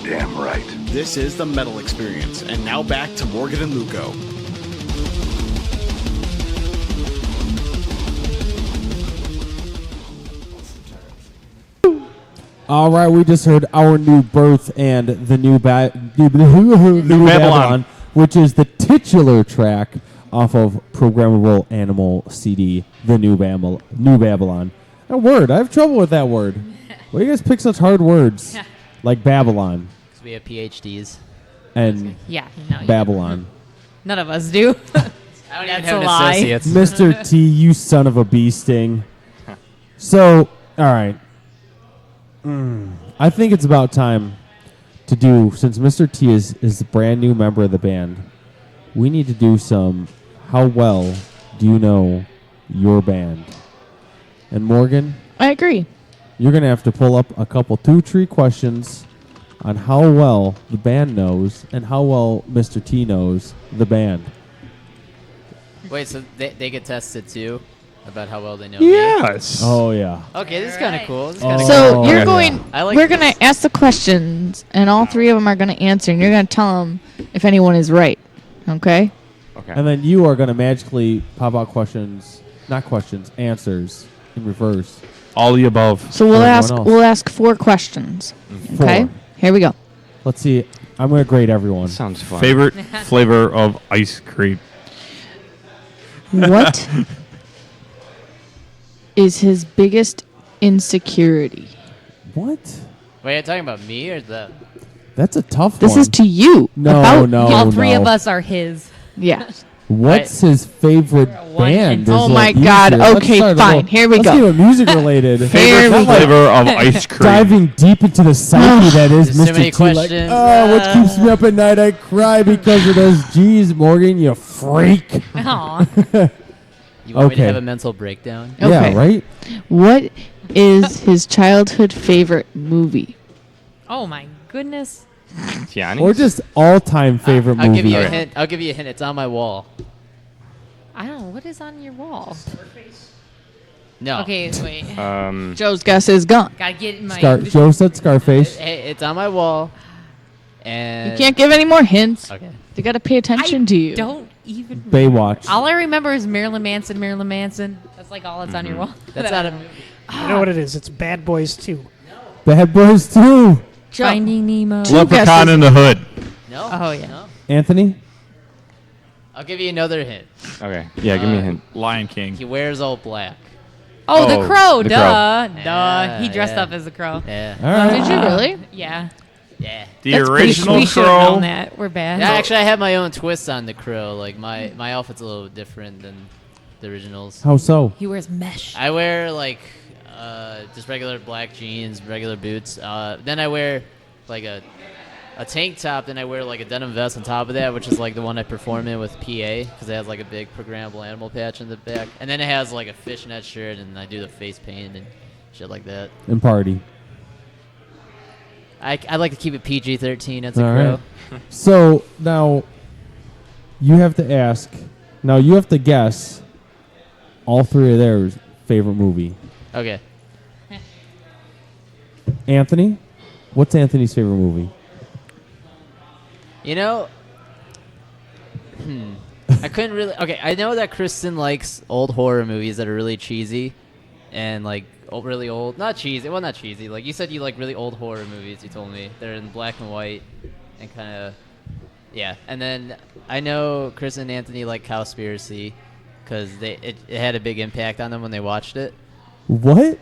damn right.
This is the Metal Experience, and now back to Morgan and Luco.
All right, we just heard Our New Birth and the New Babylon, which is the titular track off of Programmable Animal CD, the New Babylon. A word. I have trouble with that word. Why do you guys pick such hard words like Babylon
Because we have PhDs.
and
Yeah, no,
Babylon?
None of us do.
I don't even
That's
have
a
an
lie.
associates.
Mr. T, you son of a bee sting. So, all right. I think it's about time to do, since Mr. T is a brand new member of the band, we need to do some how well do you know your band? And Morgan,
I agree.
you're going to have to pull up a couple 2-3 questions on how well the band knows and how well Mr. T knows the band.
Wait, so they get tested too about how well they know me?
Yes.
Oh, yeah.
Okay, this is kind of cool. This is
Oh.
kinda
So
cool.
you're going.
I like
we're
this.
gonna ask the questions, and all three of them are gonna answer, and you're gonna tell them if anyone is right. Okay.
Okay.
And then you are going to magically pop out answers in reverse.
All the above.
So we'll
Everyone
ask.
else.
We'll ask 4 questions.
Four.
Okay. Here we go.
Let's see. I'm going to grade everyone.
Sounds fun.
Favorite flavor of ice cream?
What is his biggest insecurity?
What?
Wait, are you talking about me or the?
That's a tough
This
one.
is to you.
No,
About
no,
you.
All three
no.
of us are his.
Yeah.
What's his favorite
One
band?
and
is
Oh
what
my
you
God.
said. Let's
Okay,
start a
fine.
little-
Here we
let's
go.
get it music related.
Here
Favorite
we go.
flavor of ice cream?
Diving deep into the psyche that is
There's so
Mr.
many
T. Like,
questions.
oh, what keeps me up at night? I cry because of those. Jeez, Morgan, you freak.
Aw.
You want me to
Okay.
have a mental breakdown?
Okay.
Yeah, right?
What is his childhood favorite movie?
Oh my goodness.
Tiani?
Or just all-time favorite
I'll
movie.
give you a hint. I'll give you a hint. It's on my wall.
I don't know what is on your wall.
No.
Okay, wait.
Joe's guess is gone.
Gotta get my.
Joe said Scarface.
Hey, it's on my wall. And
You can't give any more hints.
Okay.
They got to pay attention to you.
Don't even.
Baywatch.
All I remember is Marilyn Manson. Marilyn Manson. That's like all that's on your wall.
That's not a.
I know what it is. It's Bad Boys 2.
Bad Boys 2.
Joe.
Finding Nemo.
Leprechaun in the Hood.
No.
Oh, yeah.
No.
Anthony?
I'll give you another hint.
Okay. Yeah, give me a hint.
Lion King.
He wears all black.
Oh,
Oh,
the crow.
the
Duh.
crow.
Duh. He
Yeah,
dressed
yeah.
up as a crow.
Yeah.
All right.
Did you really?
Yeah.
Yeah.
The
That's pretty-
original
we should have known
crow.
that. We're bad.
Yeah, actually, I have my own twists on the crow. Like my outfit's a little different than the originals.
How so?
He wears mesh.
I wear like just regular black jeans, regular boots. Then I wear like a tank top. Then I wear like a denim vest on top of that, which is like the one I perform in with PA because it has like a big programmable animal patch in the back. And then it has like a fishnet shirt, and I do the face paint and shit like that.
And party.
I like to keep it PG-13. That's a
All
crow.
right. So now you have to ask. Now you have to guess all three of theirs favorite movie.
Okay.
Anthony, what's Anthony's favorite movie?
You know, I couldn't really. Okay, I know that Kristen likes old horror movies that are really cheesy, and like really old. Not cheesy. Well, not cheesy. Like you said, you like really old horror movies. You told me they're in black and white, and kind of, yeah. And then I know Chris and Anthony like Cowspiracy, because it had a big impact on them when they watched it.
What?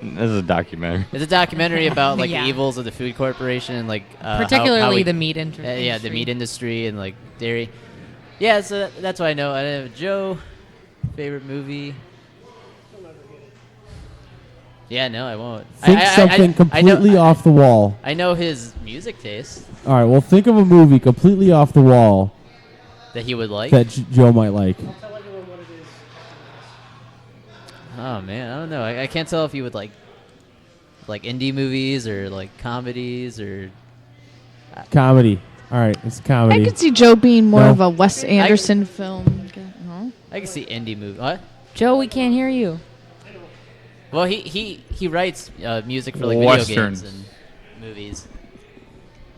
This is a documentary.
It's a documentary about like
Yeah.
the evils of the food corporation and like
Particularly the meat industry.
yeah, the meat industry and like dairy. Yeah, so that's what I know. I have Joe, favorite movie. Yeah, no, I won't.
Think something completely off the wall.
I know his music taste
All right. Well, think of a movie completely off the wall
that he would like.
that Joe might like.
Oh man, I don't know. I can't tell if he would like indie movies or like comedies or.
Comedy. All right, it's comedy.
I could see Joe being more
No.
of a Wes Anderson film. No?
I can see indie movie. What?
Joe, we can't hear you.
Well, he writes music for like
Westerns.
video games and movies.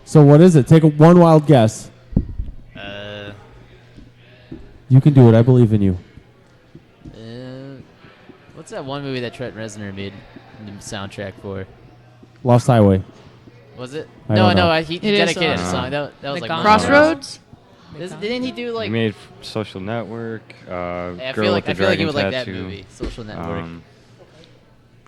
So what is it? Take one wild guess. You can do it. I believe in you.
What's that one movie that Trent Reznor made the soundtrack for?
Lost Highway.
Was it?
I don't know.
He
It is,
dedicated a song. That was like
Crossroads.
Didn't he do like?
He made Social Network.
I
Girl
feel like
with the
I feel like he
Dragon
would like that
Tattoo.
movie, Social Network.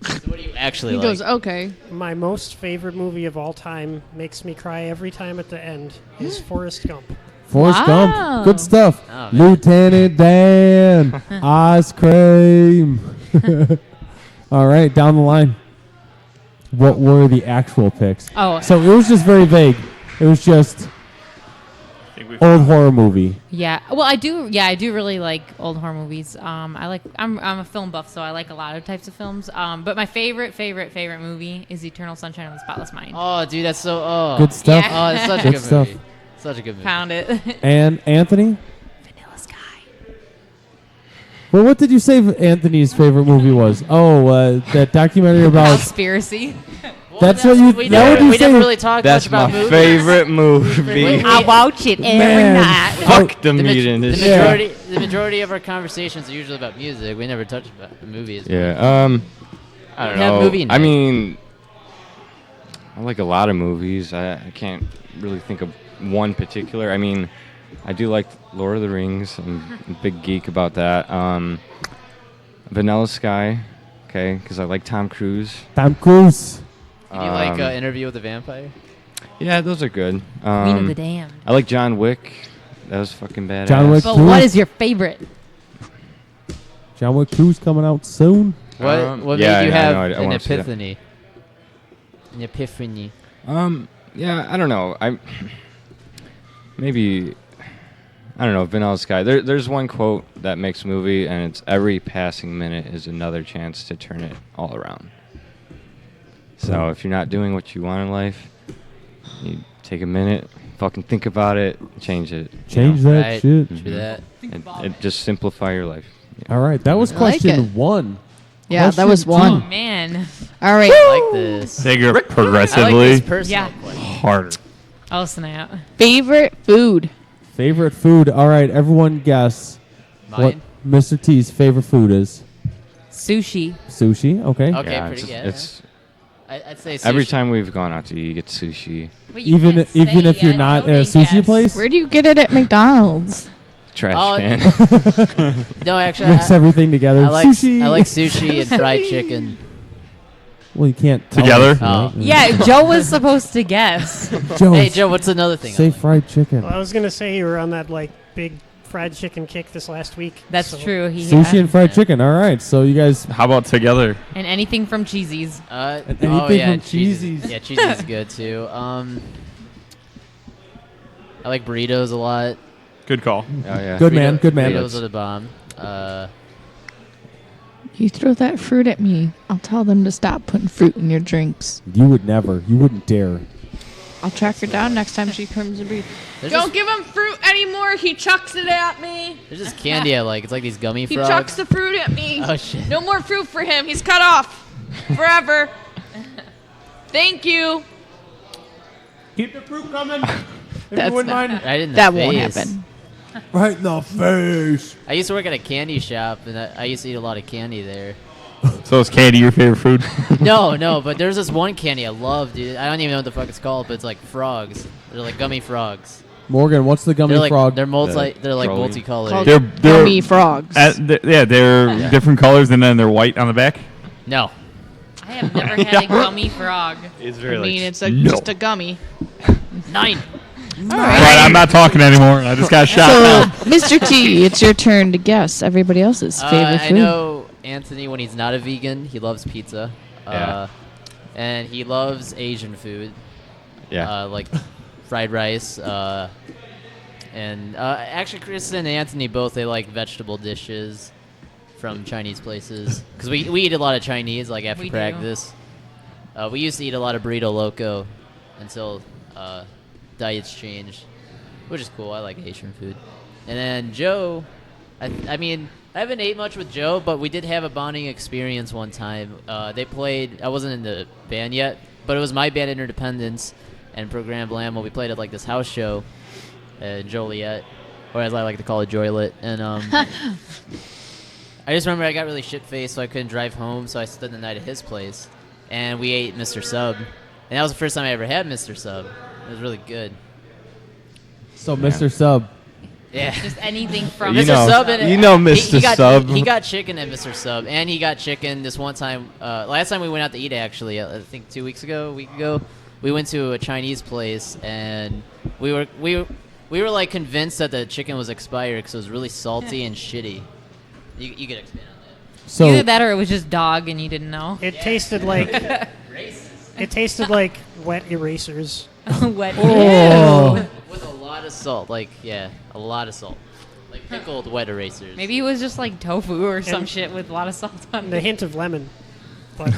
So what do you actually
He
like?
goes, okay.
My most favorite movie of all time makes me cry every time at the end is Forrest Gump.
Forrest
Wow.
Gump. Good stuff.
Oh, man.
Lieutenant Dan. Ice cream. All right, down the line. What were the actual picks?
Oh.
So it was just very vague. It was just old horror movie.
Yeah. Well, I do. Yeah, I do really like old horror movies. I'm a film buff, so I like a lot of types of films. But my favorite movie is Eternal Sunshine of the Spotless Mind.
Oh, dude, that's so. Oh.
Good stuff.
Yeah.
Oh, it's such a
Good
good
stuff.
movie. Such a good movie.
Found it.
And Anthony?
Vanilla Sky.
Well, what did you say Anthony's favorite movie was? Oh, that documentary about...
Conspiracy.
That's what you...
We
that what you
never
say?
really talked
That's
much about
my
movies.
favorite movie.
I watch it every
Man.
night.
Fuck the meeting.
The majority of our conversations are usually about music. We never touch about the movies.
Yeah. I don't
Have
know.
movie
I
night.
mean, I like a lot of movies. I can't really think of one particular. I mean, I do like Lord of the Rings. I'm a big geek about that. Vanilla Sky, okay, because I like Tom Cruise.
Tom Cruise.
Did you like Interview with the Vampire?
Yeah, those are good.
Queen of the Damned.
I like John Wick. That was fucking badass.
John Wick.
But what is your favorite?
John Wick 2's coming out soon.
What
yeah,
made you
I
have
know, I
an
wanna see that.
epiphany? An epiphany.
Yeah, I don't know. I don't know, Vanilla Sky. There's one quote that makes a movie, and it's every passing minute is another chance to turn it all around. So if you're not doing what you want in life, you take a minute, fucking think about it, change it.
Change that
Right.
shit.
True that.
And just simplify your life. Yeah.
All right, that was
I like
question
it.
1.
Yeah, that
Question
was
2.
Oh
one.
man.
All right.
I like this.
Take it
I like
progressively
this personal
Yeah.
question.
harder.
Oh snap.
Favorite food.
Favorite food. All right, everyone guess what
Mine?
Mr. T's favorite food is.
Sushi.
Sushi, okay.
Okay,
Yeah,
pretty good.
it's
I'd say
every
sushi.
time we've gone out to eat, you get sushi.
But you
Even
can't
even
say
if you're
it.
not at a
Nobody
sushi
guessed.
place,
Where do you get it at McDonald's?
Trash
Oh,
can.
No, actually,
mix everything together.
I like
sushi.
I like sushi and fried chicken.
Well, you can't tell
Together?
us,
Oh.
right?
Yeah, Joe was supposed to guess.
Joe,
Hey Joe, what's another thing? I
say
like?
fried chicken.
Well, I was gonna say you were on that like big fried chicken kick this last week.
That's
so-
true. He
Sushi and fried chicken. All right, so you guys.
How about together?
and anything from Cheesy's.
Oh
anything
yeah,
from Cheesy's.
Yeah, Cheesy's good too. I like burritos a lot.
Good call.
Oh, yeah.
Good man, good man.
Burritos are the bomb.
You throw that fruit at me, I'll tell them to stop putting fruit in your drinks.
You would never. You wouldn't dare.
I'll track her down next time she comes to breathe.
There's
Don't
just,
give him fruit anymore. He chucks it at me.
there's just candy I like. It's like these gummy
He
frogs.
chucks the fruit at me.
Oh shit.
No more fruit for him. He's cut off forever. Thank you.
Keep the fruit coming.
That's not-
Right in the
That
face.
won't happen.
Right in the face.
I used to work at a candy shop, and I used to eat a lot of candy there.
So is candy your favorite food?
No, but there's this one candy I love, dude. I don't even know what the fuck it's called, but it's like frogs. They're like gummy frogs.
Morgan, what's the gummy
They're like
frog?
they're they're like
Crowley.
multicolored.
Called
They're
gummy frogs.
they're different colors and then they're white on the back.
No.
I have never had a gummy frog.
It's
I
very
mean,
like
it's just a gummy.
9.
All
But
right.
I'm not talking anymore. I just got shot.
So, Mr. T, it's your turn to guess everybody else's favorite
I
food.
know Anthony, when he's not a vegan, he loves pizza.
Yeah.
And he loves Asian food.
yeah.
Like fried rice. And actually, Kristen and Anthony both, they like vegetable dishes from Chinese places. Because we eat a lot of Chinese, like after
We do.
practice. We used to eat a lot of burrito loco until diets changed, which is cool. I like Asian food. And then Joe, I mean, I haven't ate much with Joe, but we did have a bonding experience one time. They played, I wasn't in the band yet, but it was my band, Interdependence, and Programmable Animal. We played at like this house show in Joliet, or as I like to call it, Joylet. And I just remember I got really shit-faced, so I couldn't drive home, so I spent the night at his place. And we ate Mr. Sub. And that was the first time I ever had Mr. Sub. It was really good.
So Mr. Sub.
Yeah.
Just anything from
Mr. Sub. And
Mr. Sub.
He got chicken at Mr. Sub, and he got chicken this one time. Last time we went out to eat, actually, I think a week ago, we went to a Chinese place, and we were like convinced that the chicken was expired because it was really salty and shitty. You could expand on that.
So
either that or it was just dog and you didn't know.
It tasted like wet erasers.
Wet.
Oh.
With a lot of salt, a lot of salt, like pickled wet erasers.
Maybe it was just like tofu or some shit with a lot of salt on
And a
it.
hint of lemon. But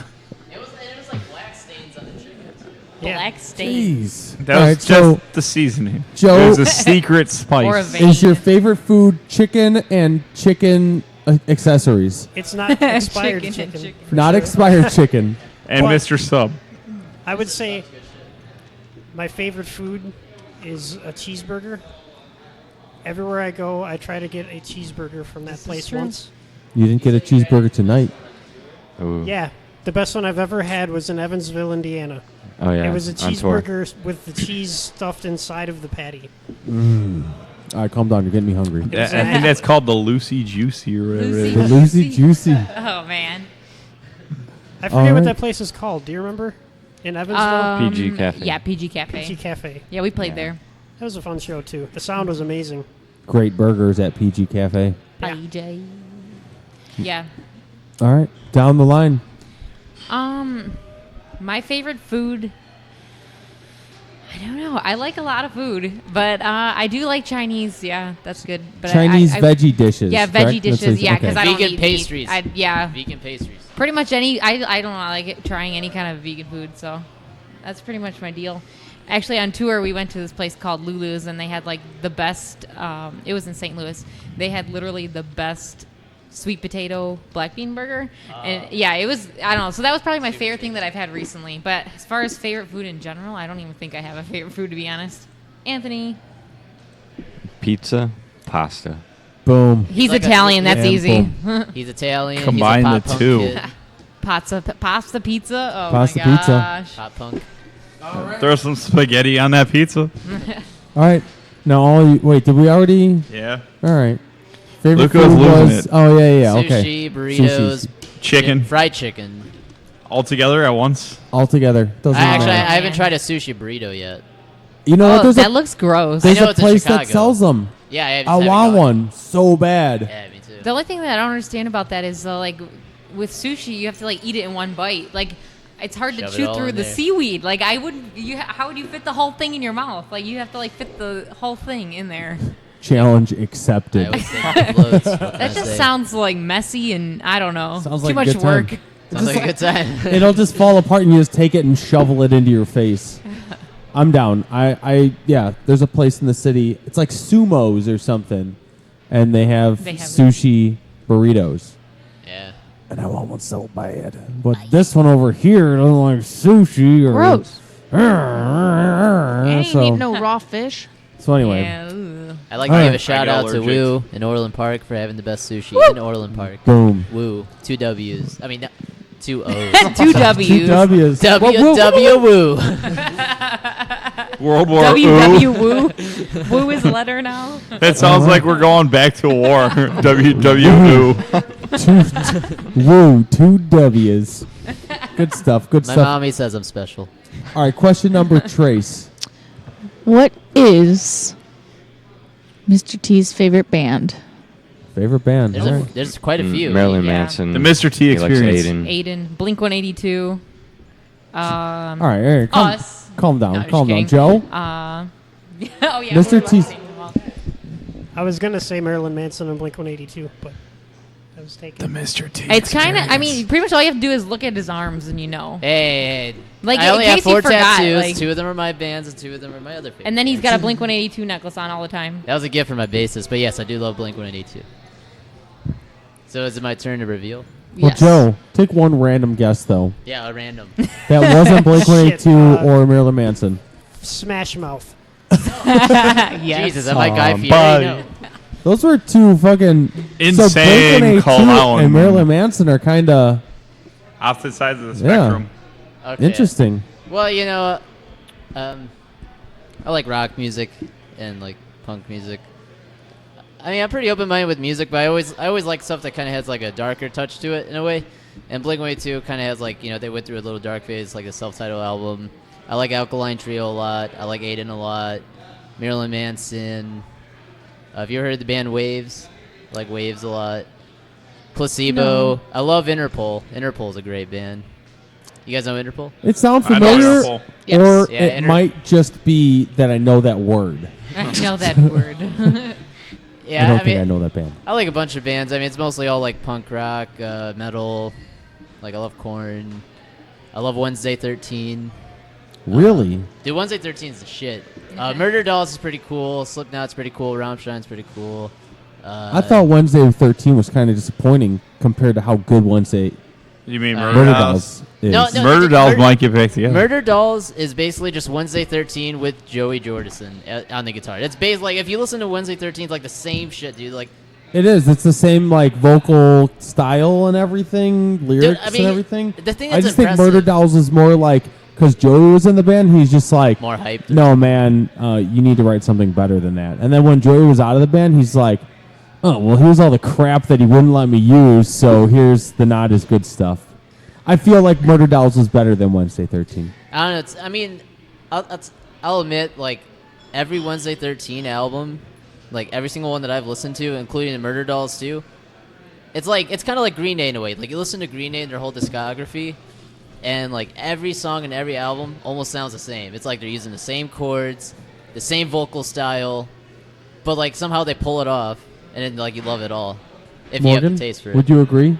It was like black stains on the chicken.
yeah.
Black steak.
Jeez.
That
All
was
right,
just
so
the seasoning.
Joe-
There's a secret spice.
Or a vein.
is your favorite food chicken and chicken accessories?
It's not expired
Chicken and
chicken.
chicken.
for
Not
sure.
expired chicken.
And
But-
Mr. Sub.
I would say my favorite food is a cheeseburger. Everywhere I go, I try to get a cheeseburger from that place
true.
once.
You didn't get a cheeseburger tonight.
Ooh.
Yeah, the best one I've ever had was in Evansville, Indiana.
Oh yeah.
It was a
on tour.
cheeseburger with the cheese stuffed inside of the patty.
All right, calm down. You're getting me hungry.
was
I think that's called the Lucy Juicy or whatever.
Lucy.
it
The
is.
Lucy Juicy.
Oh man.
I forget
Alright.
what that place is called. Do you remember? In Evansville?
PG Cafe.
Yeah, PG Cafe.
PG Cafe.
Yeah, we played there.
That was a fun show, too. The sound was amazing.
Great burgers at PG Cafe.
Yeah.
PJ. Yeah.
All right, down the line.
My favorite food. I don't know. I like a lot of food, but I do like Chinese. Yeah, that's good. But
Chinese
I,
veggie dishes.
Yeah,
correct?
veggie
That's
dishes.
what-
Yeah,
okay.
because I don't
Vegan
eat
pastries.
Meat. Yeah,
Vegan pastries.
pretty much any. I don't know. I like trying any kind of vegan food, so that's pretty much my deal. Actually, on tour, we went to this place called Lulu's, and they had like the best. It was in St. Louis. They had literally the best sweet potato black bean burger, and yeah, it was. I don't know. So that was probably my favorite thing that I've had recently. But as far as favorite food in general, I don't even think I have a favorite food, to be honest. Anthony,
Pizza, pasta.
Boom.
he's
like a-
Italian. That's
and
easy.
boom.
He's Italian.
Combine
he's a
the
pop punk
two.
Kid.
Pasta pizza. Oh
Pasta
my
pizza.
gosh.
Pop punk.
Throw some spaghetti on that pizza.
All right. Now, wait, did we already?
Yeah.
All right. Favorite
Luca's
food
losing
was.
it.
Oh, yeah, okay.
Sushi, burritos,
Chicken.
fried chicken.
All together at once.
All together. Doesn't
I
matter.
haven't tried a sushi burrito yet.
You know what?
Oh,
There's
that
a,
looks gross.
there's
I know
a
it's in
place that
Chicago.
sells them.
Yeah, I just
I
haven't
want
gone.
one so bad.
Yeah, me too.
The only thing that I don't understand about that is like with sushi, you have to like eat it in one bite. Like it's hard
Shove
to
it
chew
all
through
in
the
there.
seaweed. Like I wouldn't. How would you fit the whole thing in your mouth? Like you have to like fit the whole thing in there.
Challenge
I
accepted.
always think it bloats. What can I
That just
say?
sounds like messy and I don't know.
Sounds
Too
like a
much
good time.
work.
Sounds like a good time.
It'll just fall apart and you just take it and shovel it into your face. I'm down. Yeah, there's a place in the city. It's like Sumo's or something. And they have
They have
sushi burritos.
Yeah.
And I want one so bad. But this one over here doesn't like sushi. Or,
Gross. I ain't
so,
eating no raw fish.
so anyway.
Yeah, ugh.
I'd like
All
to
right.
give a shout
get
out to
allergic.
Woo in Orland Park for having the best sushi in Orland Park.
Boom.
Woo. 2 W's. I mean, no, 2 O's.
2 W's.
Two W's.
WW Woo.
World War
WW
Ooh.
Woo. Woo is a letter now.
That sounds like we're going back to war. WW
Woo. 2 W's. Good stuff. Good
My
stuff.
mommy says I'm special.
All right. Question number Trace.
What is Mr. T's favorite band?
Favorite band.
There's,
All
a,
right.
there's quite a few.
Marilyn
Yeah.
Manson.
The Mr. T
He likes
experience.
Aiden.
Aiden, Blink 182.
All right. All right.
Us.
Calm down.
No, just
calm down.
kidding.
Joe?
Oh yeah.
Mr.
we're
T's-
laughing.
I was going to say Marilyn Manson and Blink-182, but I was taken.
Mr. T
It's kind of. I mean, pretty much all you have to do is look at his arms, and you know.
Hey,
Like,
I
in
only have
case you
4
forgot,
tattoos.
like-
2 of them are my bands, and 2 of them are my other favorite.
And then he's
bands.
got a Blink 182 necklace on all the time.
That was a gift from my bassist, but yes, I do love Blink 182. So is it my turn to reveal?
Well,
Yes.
Joe, take one random guess, though.
Yeah, a random.
That wasn't Blink 182
Shit,
or Marilyn Manson.
Smash Mouth.
Yes.
Jesus, am I Guy Fieri?
buddy.
No.
Those were two fucking
Insane
Blink-182
call out.
and Marilyn Manson are kind of
Opposite sides of the
Yeah.
spectrum.
Okay.
interesting.
Well, I like rock music and like punk music. I mean, I'm pretty open-minded with music, but I always like stuff that kind of has like a darker touch to it in a way. And Blink-182 kind of has like, they went through a little dark phase, like a self-titled album. I like Alkaline Trio a lot. I like Aiden a lot. Marilyn Manson. Have you ever heard the band Waves? I like Waves a lot. Placebo.
No.
I love Interpol. Interpol's a great band. You guys know Interpol?
It sounds
I know
familiar,
Interpol.
Yes.
or
Yeah,
it might just be that I know that word.
I know that word.
Yeah,
I don't
I
think
mean,
I know that band.
I like a bunch of bands. I mean, it's mostly all like punk rock, metal. Like I love Korn. I love Wednesday 13.
Really?
Dude, Wednesday 13 is the shit. Murder Dolls is pretty cool. Slipknot's pretty cool. Rammstein's pretty cool.
I thought Wednesday 13 was kind of disappointing compared to how good Wednesday
You mean
Murder
Murder
Murder
Dolls?
Dolls is.
No,
Murder Dolls might get back together.
Murder Dolls is basically just Wednesday 13 with Joey Jordison on the guitar. It's basically like if you listen to Wednesday 13, it's like the same shit, dude. Like,
It is. It's the same like vocal style and everything, lyrics
I mean,
and everything.
the thing
I
that's
just think
impressive-
Murder Dolls is more like because Joey was in the band, he's just like
more hyped.
no man, you need to write something better than that. And then when Joey was out of the band, he's like, oh well, here's all the crap that he wouldn't let me use, so here's the not as good stuff. I feel like Murder Dolls is better than Wednesday 13.
I don't know. I mean, I'll admit, like, every Wednesday 13 album, like, every single one that I've listened to, including the Murder Dolls, too, it's kind of like Green Day in a way. Like, you listen to Green Day and their whole discography, and, like, every song and every album almost sounds the same. It's like they're using the same chords, the same vocal style, but, like, somehow they pull it off, and then, like, you love it all. If you have
Morgan,
the taste for it.
would you agree?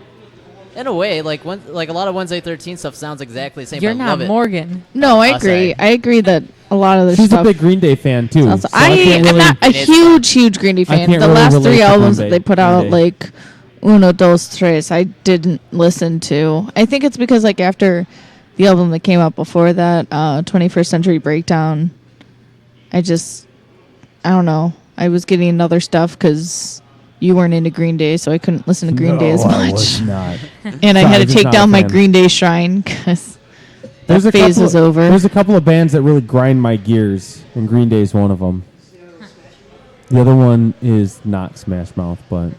In a way, like a lot of Wednesday 13 stuff sounds exactly the same.
You're
but I
not
love it.
Morgan.
No, I
Oh,
agree.
sorry.
I agree that a lot of the
She's
stuff.
a big Green Day fan too.
sounds-
so I can't
I'm
really.
not a
It is
huge Green Day fan.
can't
The
really
last
relate
three
to
albums
Green
that they
Day-
put
Green
out,
Day.
like Uno, Dos, Tres, I didn't listen to. I think it's because like after the album that came out before that, 21st Century Breakdown, I don't know. I was getting other stuff because you weren't into Green Day, so I couldn't listen to Green Day as
No, I
much.
was not.
And I had
Sorry,
to
just
take
not a
down my
fan.
Green Day shrine because
There's
that
a
phase
couple
was
of-
over.
There's a couple of bands that really grind my gears, and Green Day is one of them. The other one is not Smash Mouth, but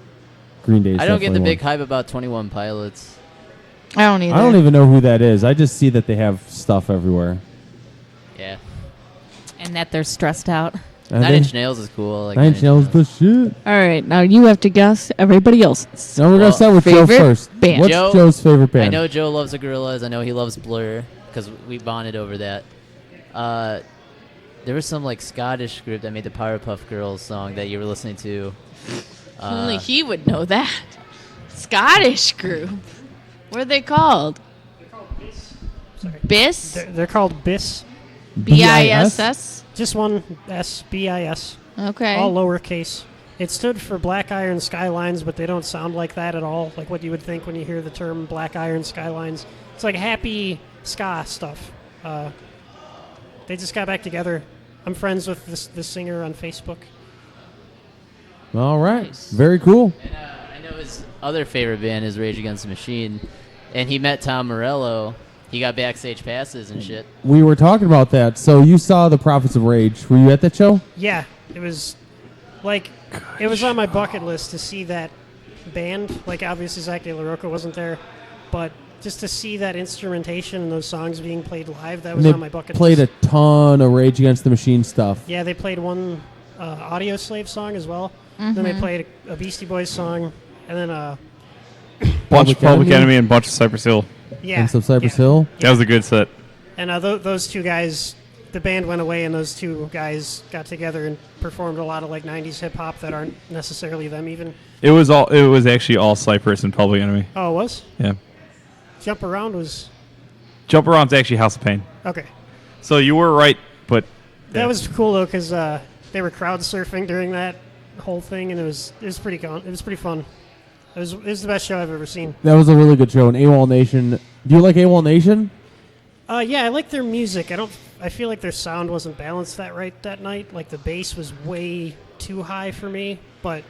Green Day is
I don't get the
definitely
big hype about 21 Pilots.
I don't either.
one. I don't even know who that is. I just see that they have stuff everywhere.
Yeah.
And that they're stressed out.
Are
Nine
they?
Inch Nails is cool. I like
Nine Inch Nails the shit.
All right, now you have to guess everybody else's.
Now we're gonna
Well,
start with Joe
favorite
first.
band.
What's
Joe-
Joe's favorite band?
I know Joe loves the Gorillaz. I know he loves Blur because we bonded over that. There was some like Scottish group that made the Powerpuff Girls song that you were listening to.
Only he would know that. Scottish group. What are they called? Biss?
They're called BIS.
B-I-S-S?
Just one S, B-I-S.
Okay.
All lowercase. It stood for Black Iron Skylines, but they don't sound like that at all. Like what you would think when you hear the term Black Iron Skylines. It's like happy ska stuff. They just got back together. I'm friends with this singer on Facebook.
All right.
Nice.
Very cool.
And I know his other favorite band is Rage Against the Machine, and he met Tom Morello. He got backstage passes and shit.
We were talking about that. So you saw the Prophets of Rage. Were you at that show?
Yeah, it was like it was on my bucket list to see that band. Like obviously Zach De La Rocca wasn't there, but just to see that instrumentation and those songs being played live, that was
They
on my bucket
played
list.
a ton of Rage Against the Machine stuff.
Yeah, they played one Audio Slave song as well. Then they played a Beastie Boys song, and then
Bunch of
Public
Public
Enemy?
Enemy and bunch of Cypress Hill.
yeah,
And some Cypress
yeah.
Hill.
That was a good set.
And those two guys, the band went away, and those two guys got together and performed a lot of like '90s hip hop that aren't necessarily them even.
It was actually all Cypress and Public Enemy.
Oh, it was
Yeah.
Jump Around was
Jump Around's actually House of Pain.
okay.
So you were right, but
That was cool though, because they were crowd surfing during that whole thing, and it was pretty fun. It was the best show I've ever seen.
That was a really good show. And AWOL Nation. Do you like AWOL Nation?
Yeah, I like their music. I feel like their sound wasn't balanced that right that night. Like the bass was way too high for me. But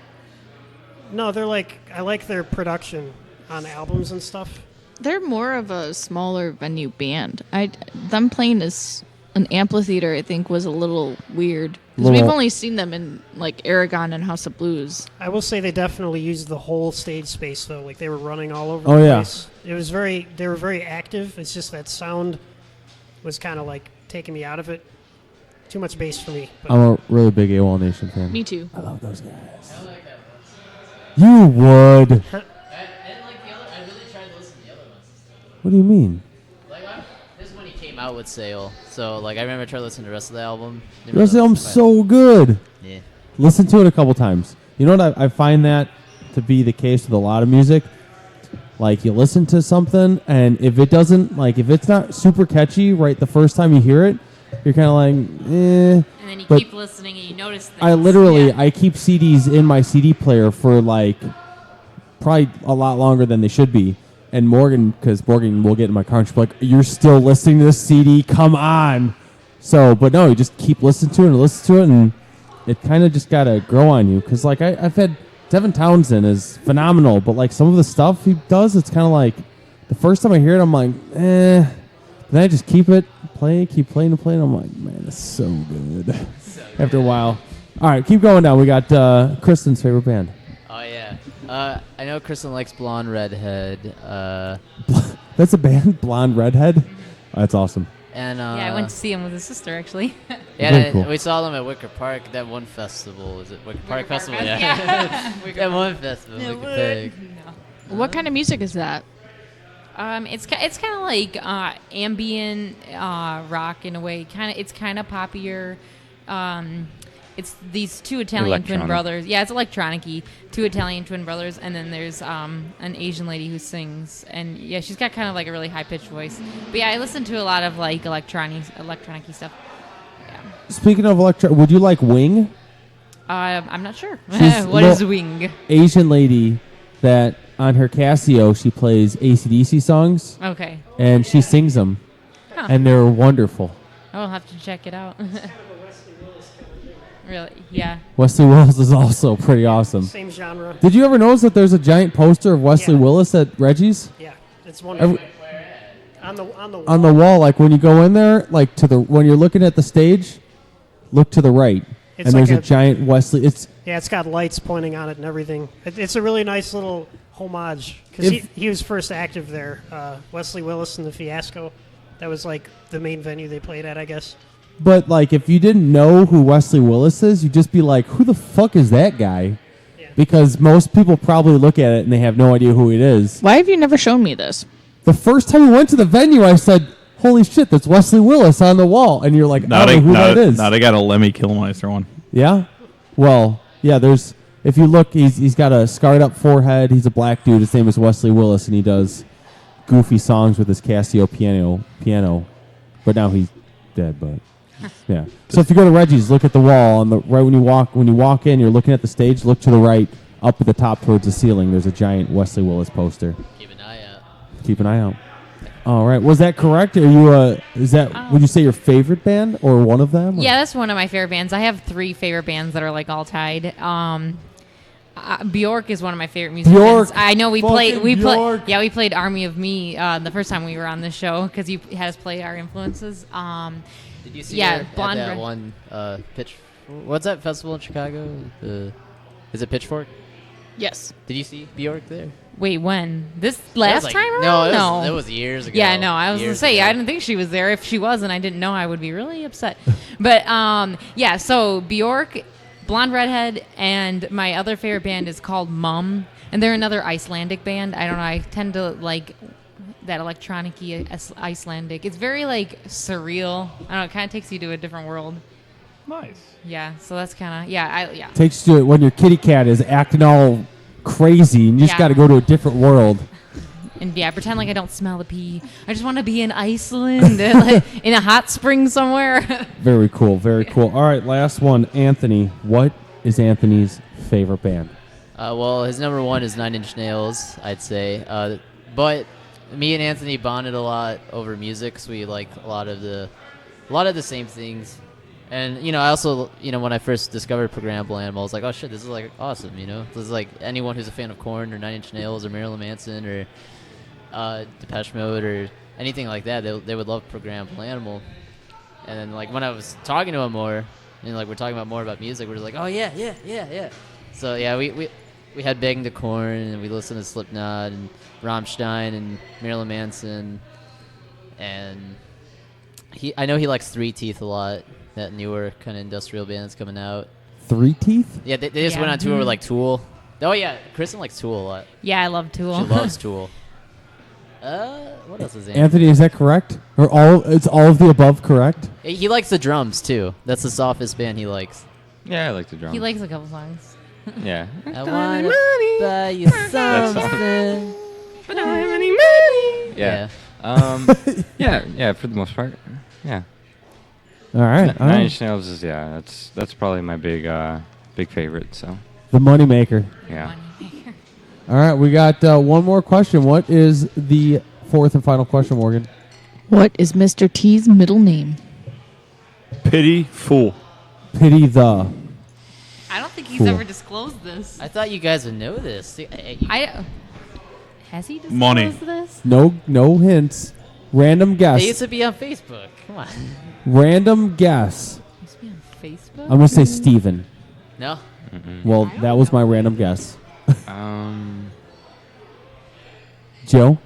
no, I like their production on albums and stuff.
They're more of a smaller venue band. Them playing as an amphitheater, I think, was a little weird. Because we've only seen them in like Aragon and House of Blues.
I will say they definitely used the whole stage space though. Like they were running all over
Oh,
the
yeah.
place. They were very active. It's just that sound was kind of like taking me out of it. Too much bass for me. But
I'm a really big AWOL Nation fan.
Me too.
I love those guys. You would.
I didn't like the other. I really tried to listen to the other ones.
What do you mean?
Like this is when he came out with Sale. So like I remember trying to listen to the rest of the album.
The rest of the album's so good.
Yeah.
Listen to it a couple times. You know what? I find that to be the case with a lot of music. Like you listen to something, and if it's not super catchy right the first time you hear it, you're kind of like, eh.
And then you
But
keep listening and you notice things.
I keep CDs in my CD player for like probably a lot longer than they should be. And Morgan will get in my car and she'll be like, "You're still listening to this CD? Come on!" So, but no, you just keep listening to it, and it kind of just gotta grow on you. Because like I've had Devin Townsend is phenomenal, but like some of the stuff he does, it's kind of like the first time I hear it, I'm like, eh. Then I just keep playing. I'm like, man, it's so good. After a while. All right, keep going down. We got Kristen's favorite band.
Oh yeah. I know Kristen likes Blonde Redhead.
That's a band, Blonde Redhead. That's awesome.
And
Yeah, I went to see him with his sister actually.
Yeah,
Very cool.
we saw them at Wicker Park. That one festival, was it Wicker Park
Park
Festival?
Fest,
Yeah.
Wicker
That
Park.
one festival.
Yeah,
Wicker Park.
What kind of music is that?
It's kind of like ambient rock in a way. It's kind of poppier. It's these two Italian twin
Electronic.
brothers. Yeah, it's electronic-y. Two Italian twin brothers, and then there's an Asian lady who sings. And yeah, she's got kind of like a really high-pitched voice. But yeah, I listen to a lot of like electronic-y stuff. Yeah.
Speaking of would you like Wing?
I'm not sure.
She's
What is Wing?
Asian lady that on her Casio she plays AC/DC songs.
Okay.
And she sings them,
Huh.
and they're wonderful.
I'll have to check it out. Really? Yeah.
Wesley Willis is also pretty awesome.
Same genre.
Did you ever notice that there's a giant poster of Wesley Willis at Reggie's?
Yeah, it's wonderful. On the wall.
On the wall, like when you go in there, like when you're looking at the stage, look to the right,
It's
and
like
there's a giant Wesley.
Yeah, it's got lights pointing on it and everything. It's a really nice little homage because he was first active there. Wesley Willis and the Fiasco. That was like the main venue they played at, I guess.
But like, if you didn't know who Wesley Willis is, you'd just be like, "Who the fuck is that guy?"
Yeah.
Because most people probably look at it and they have no idea who it is.
Why have you never shown me this?
The first time we went to the venue, I said, "Holy shit, that's Wesley Willis on the wall," and you're like, "I don't know who that is."
Now they got a Lemmy Kilmister one.
Yeah? Well, yeah, if you look, he's got a scarred up forehead. He's a black dude. His name is Wesley Willis, and he does goofy songs with his Casio piano. But now he's dead, but yeah. So if you go to Reggie's, look at the wall on the right when you walk in, you're looking at the stage, look to the right, up at the top towards the ceiling, there's a giant Wesley Willis poster.
Keep an eye out.
Keep an eye out. All right. Was that correct? Are you would you say your favorite band or one of them? Or?
Yeah, that's one of my favorite bands. I have 3 favorite bands that are like all tied. Bjork is one of my favorite musicians.
Bjork.
I know we
Fucking Bjork.
played Army of Me the first time we were on this show because you had us play our influences.
Did you see
Yeah,
her at
Blonde
that
Red-
one pitch? What's that festival in Chicago? Is it Pitchfork?
Yes.
Did you see Bjork there?
Wait, when? This
That was
last
like-
time
No,
around?
that was years ago.
Yeah, no, I was going to
Years
say,
ago.
I didn't think she was there. If she was and I didn't know, I would be really upset. But, yeah, so Bjork, Blonde Redhead, and my other favorite band is called Mum. And they're another Icelandic band. I don't know, I tend to like that electronic-y Icelandic. It's very, like, surreal. I don't know, it kind of takes you to a different world.
Nice.
Yeah, so that's kind of, yeah.
Takes you to when your kitty cat is acting all crazy and you just
Yeah.
got to go to a different world.
And yeah, pretend like I don't smell the pee. I just want to be in Iceland, like, in a hot spring somewhere.
Very cool. Very cool. All right, last one. Anthony. What is Anthony's favorite band?
Well, his number one is 9 Inch Nails, I'd say. But me and Anthony bonded a lot over music, so we like a lot of the same things. And I also when I first discovered Programmable Animal, I was like, oh shit, this is like awesome. This is like anyone who's a fan of Korn or Nine Inch Nails or Marilyn Manson or Depeche Mode or anything like that, they would love Programmable Animal. And then like when I was talking to him more, and like we're talking about music, we're just like, oh yeah. So yeah, we had Banging to Korn, and we listened to Slipknot and Rammstein and Marilyn Manson, and I know he likes Three Teeth a lot. That newer kind of industrial band that's coming out.
Three Teeth?
Yeah, they just went on tour with like Tool. Oh yeah, Kristen likes Tool a lot.
Yeah, I love Tool.
She loves Tool. What else is
Anthony, is that correct? Or it's all of the above correct?
He likes the drums too. That's the softest band he likes.
Yeah, I like the drums.
He likes a couple songs.
Yeah.
I wanna buy you something.
But I don't have any money.
Yeah. Yeah, for the most part. Yeah.
All right.
Nine Inch Nails is that's probably my big favorite. So.
The moneymaker.
Yeah.
All right, we got one more question. What is the fourth and final question, Morgan?
What is Mr. T's middle name?
Pity Fool.
Pity the.
I don't think he's
Cool.
ever disclosed this.
I thought you guys would know this.
Has he disclosed
Money.
this?
No hints. Random guess.
They used to be on Facebook. Come on.
Random guess.
Must be on Facebook.
I'm gonna say Steven.
No.
Well, that was my random guess. Joe?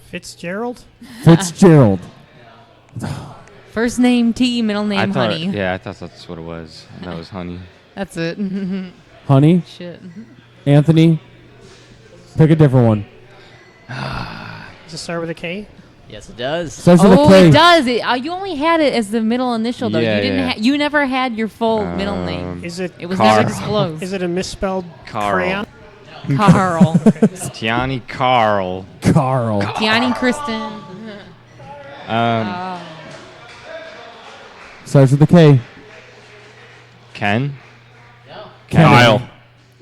Fitzgerald?
Fitzgerald.
First name T, middle name Honey.
Yeah, I thought that's what it was. That was Honey.
That's it.
Honey?
Shit.
Anthony? Pick a different one.
Does it start with a K?
Yes, it does.
Starts with a K.
It does. You only had it as the middle initial, though.
Yeah,
you didn't.
yeah.
You never had your full middle name.
Is it?
It was
Carl.
never disclosed.
Is it a misspelled
Carl.
crayon?
Carl.
It's Tiani Carl.
Carl.
Tiani Kristen.
Starts with a K.
Ken.
Kyle.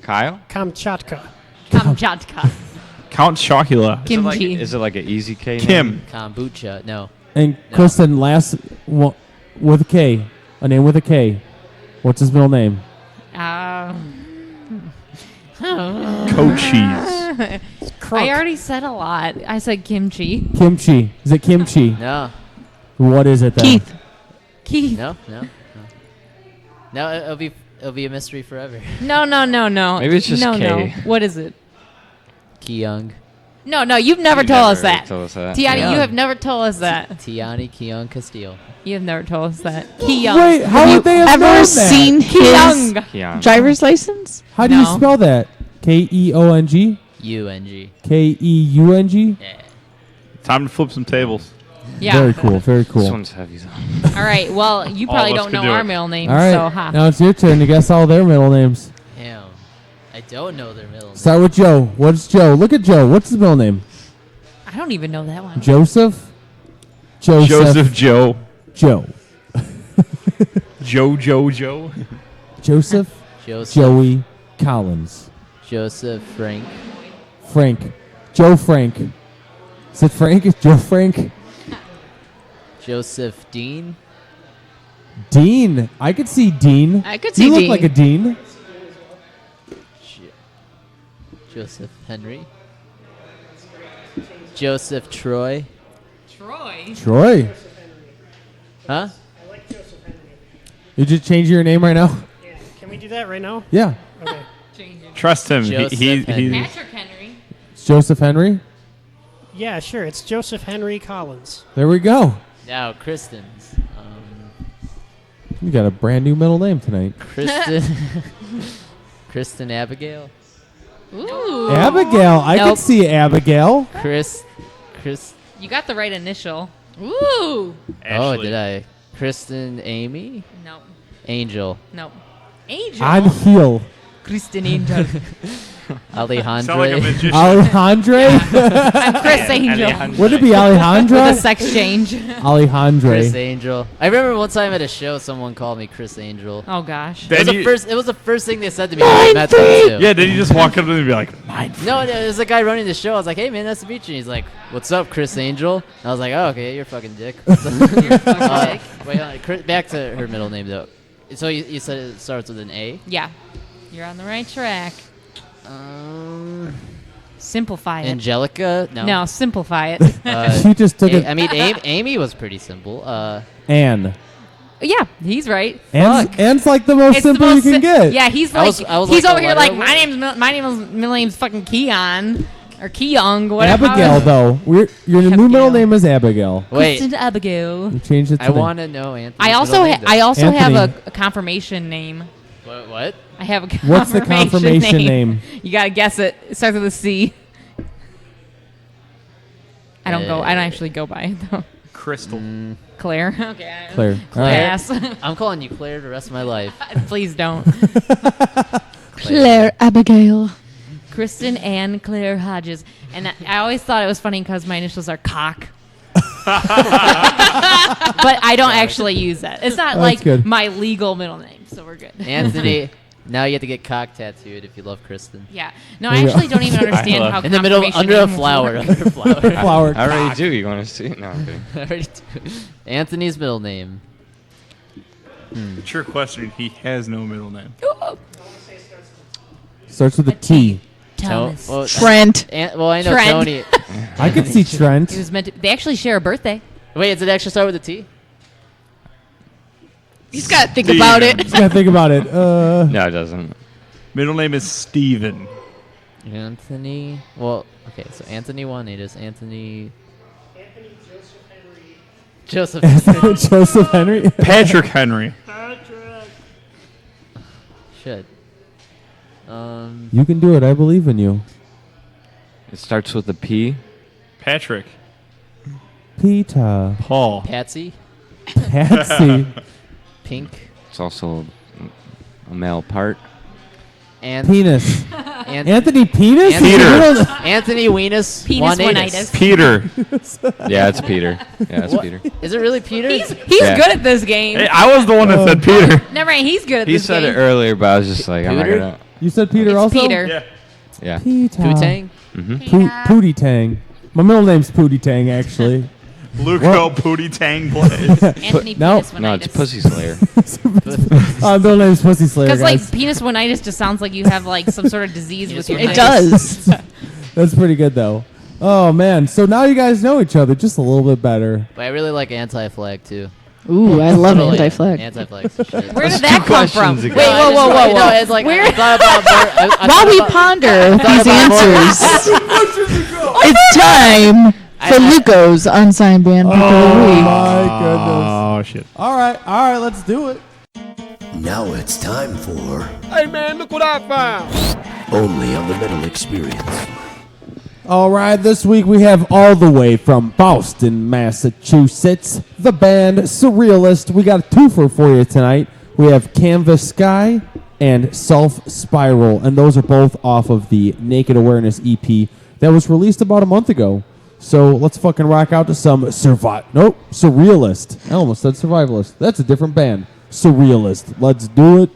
Kyle.
Kamchatka.
Kamchatka.
Count Chocula.
Kimchi.
Is it like an easy K?
Kim.
Kombucha. No.
And Kristen, last one with a K. A name with a K. What's his middle name?
Cochise.
I already said a lot. I said kimchi.
Kimchi. Is it kimchi?
No.
What is it then?
Keith.
No. No, it'll be a mystery forever.
No.
Maybe it's just
no,
K.
No. What is it?
Keyoung.
No, you've never
You
told
never
us that.
told us that.
Tiani,
Yeah.
you have never told us that.
Tiani Keyoung Castillo.
You have never told us that. Keyoung.
Wait, how would they have known
Ever
that?
seen his
Keyoung.
Keon.
driver's license?
How do you
No.
spell that? Keong?
UNG.
Keung?
Yeah.
Time to flip some tables.
Yeah.
Very cool. Very
This
cool.
one's heavy though.
All right. Well, you
All
probably
of us
don't
could
know
do
our
it.
middle names,
All right.
so ha.
Now it's your turn to guess all their middle names.
Damn. I don't know their middle name.
Start with Joe. What's Joe? Look at Joe. What's his middle name?
I don't even know that one.
Joseph?
Joseph Joe.
Joe.
Joe.
Joseph?
Joseph.
Joey Collins.
Joseph Frank.
Frank. Joe Frank. Is it Frank? Is Joe Frank?
Joseph Dean.
Dean. I could see Dean.
I could see
You look
Dean.
like a Dean.
Joseph Henry. Joseph Troy.
Troy.
Huh?
You just change your name right now?
Yeah. Can we do that right now?
Yeah.
Okay.
Trust him.
Joseph
He
Henry.
Patrick Henry.
It's Joseph Henry.
Yeah, sure. It's Joseph Henry Collins.
There we go.
Now, Kristen's.
You got a brand new middle name tonight.
Kristen. Kristen Abigail.
Ooh.
Abigail. I
Nope.
could see Abigail.
Chris.
You got the right initial. Ooh.
Oh,
Ashley.
did I? Kristen Amy.
No.
Angel.
No. Angel.
On heel.
Kristen Angel.
Alejandro.
Sound like a magician.
Alejandro?
I'm Chris Angel.
Would it be Alejandro?
With a sex change.
Alejandro.
Chris Angel. I remember one time at a show, someone called me Chris Angel.
Oh gosh.
It was the first thing they said to me when I met them too.
Yeah, then you just walk up to them and be like, mine.
No, there's a guy running the show. I was like, hey man, nice to meet you. And he's like, what's up, Chris Angel? And I was like, oh, okay, you're a fucking dick.
You're a fucking dick.
Wait, hold on. Back to her middle name though. So you said it starts with an A?
Yeah. You're on the right track. Simplify it.
Angelica?
No, simplify it.
She just took it.
I mean, Amy was pretty simple.
Anne.
Yeah, he's right.
Anne's like the most
It's
simple
the
you can get.
Yeah, he's
I
like
was
he's
like
over
a
here like
letter
my middle name's fucking Keon or Keyoung, whatever.
Abigail, though. Your new middle name is Abigail.
Wait,
Kristen Abigail.
You changed it to
I want to know Anthony.
I also have
Anthony.
a confirmation name.
What?
I have a confirmation
What's the confirmation name?
You gotta guess it. It starts with a C. I don't actually go by it though.
Crystal.
Claire. Okay.
Claire.
Class.
I'm calling you Claire the rest of my life.
Please don't.
Claire Abigail.
Kristen Ann Claire Hodges. And I always thought it was funny because my initials are cock. But I don't actually use that. It's not like
good.
my legal middle name, so we're good.
Anthony. Now you have to get cock tattooed if you love Kristen.
Yeah. No, I actually don't even understand how
in the middle
confirmation
under a
names
flower.
work.
Under a flower.
Flower.
I already do. You want to see it? No, I'm kidding.
I already do. Anthony's middle name.
The true question, he has no middle name.
Starts with a T.
Thomas.
Well,
Trent.
well, I know
Trent.
Tony.
I could see Trent.
He was meant to, they actually share a birthday.
Wait, does it actually start with a T?
He's got to think about it.
Just gotta think about it.
No, it doesn't.
Middle name is Steven.
Anthony. Well, okay, so Anthony Juanitas. Anthony Joseph Henry.
Joseph Henry.
Patrick Henry.
Shit.
You can do it. I believe in you.
It starts with a P.
Patrick.
Peter.
Paul.
Patsy.
Patsy.
Pink.
It's also a male part.
Penis. Anthony Penis?
Peter.
Anthony Weenus.
Penis
Juanitas.
Juanitas.
Peter.
Yeah, it's Peter. Yeah, it's
What?
Peter.
Is it really Peter?
He's
Yeah.
good at this game.
Hey, I was the one that said Peter.
Never mind, he's good at
He
this
said
game.
it earlier, but I was just like, I'm not
Peter?
gonna.
You said Peter
It's
also?
Peter.
Yeah.
Yeah.
Peter.
Poontang?
Pootie Tang. My middle name's Pootie Tang, actually.
Luco Pootie Tang Blaze.
Anthony
No.
Penis
No, it's
Juanitas.
Pussy Slayer.
Middle name's Pussy Slayer,
Because
guys.
like penis Juanitas just sounds like you have like some sort of disease with your
It
nipples.
does.
That's pretty good, though. Oh, man. So now you guys know each other just a little bit better.
But I really like Anti-Flag too.
Ooh, I love
Totally.
anti-flag.
Anti-Flag's the shit.
Where did that come from?
questions
Wait,
ago.
whoa, whoa, whoa, whoa.
No, it's like
Where-
I thought about I
While
thought
we
about-
ponder these
about
answers, it's time for Luco's Unsigned Band Pick of the Week.
My goodness.
Oh, shit.
All right, let's do it.
Now it's time for
Hey man, look what I found.
Only on the Metal Experience.
All right, this week we have all the way from Boston, Massachusetts, the band Surrealist. We got a twofer for you tonight. We have Canvas Sky and Self Spiral, and those are both off of the Naked Awareness EP that was released about a month ago. So let's fucking rock out to some Surrealist. I almost said Survivalist. That's a different band. Surrealist. Let's do it.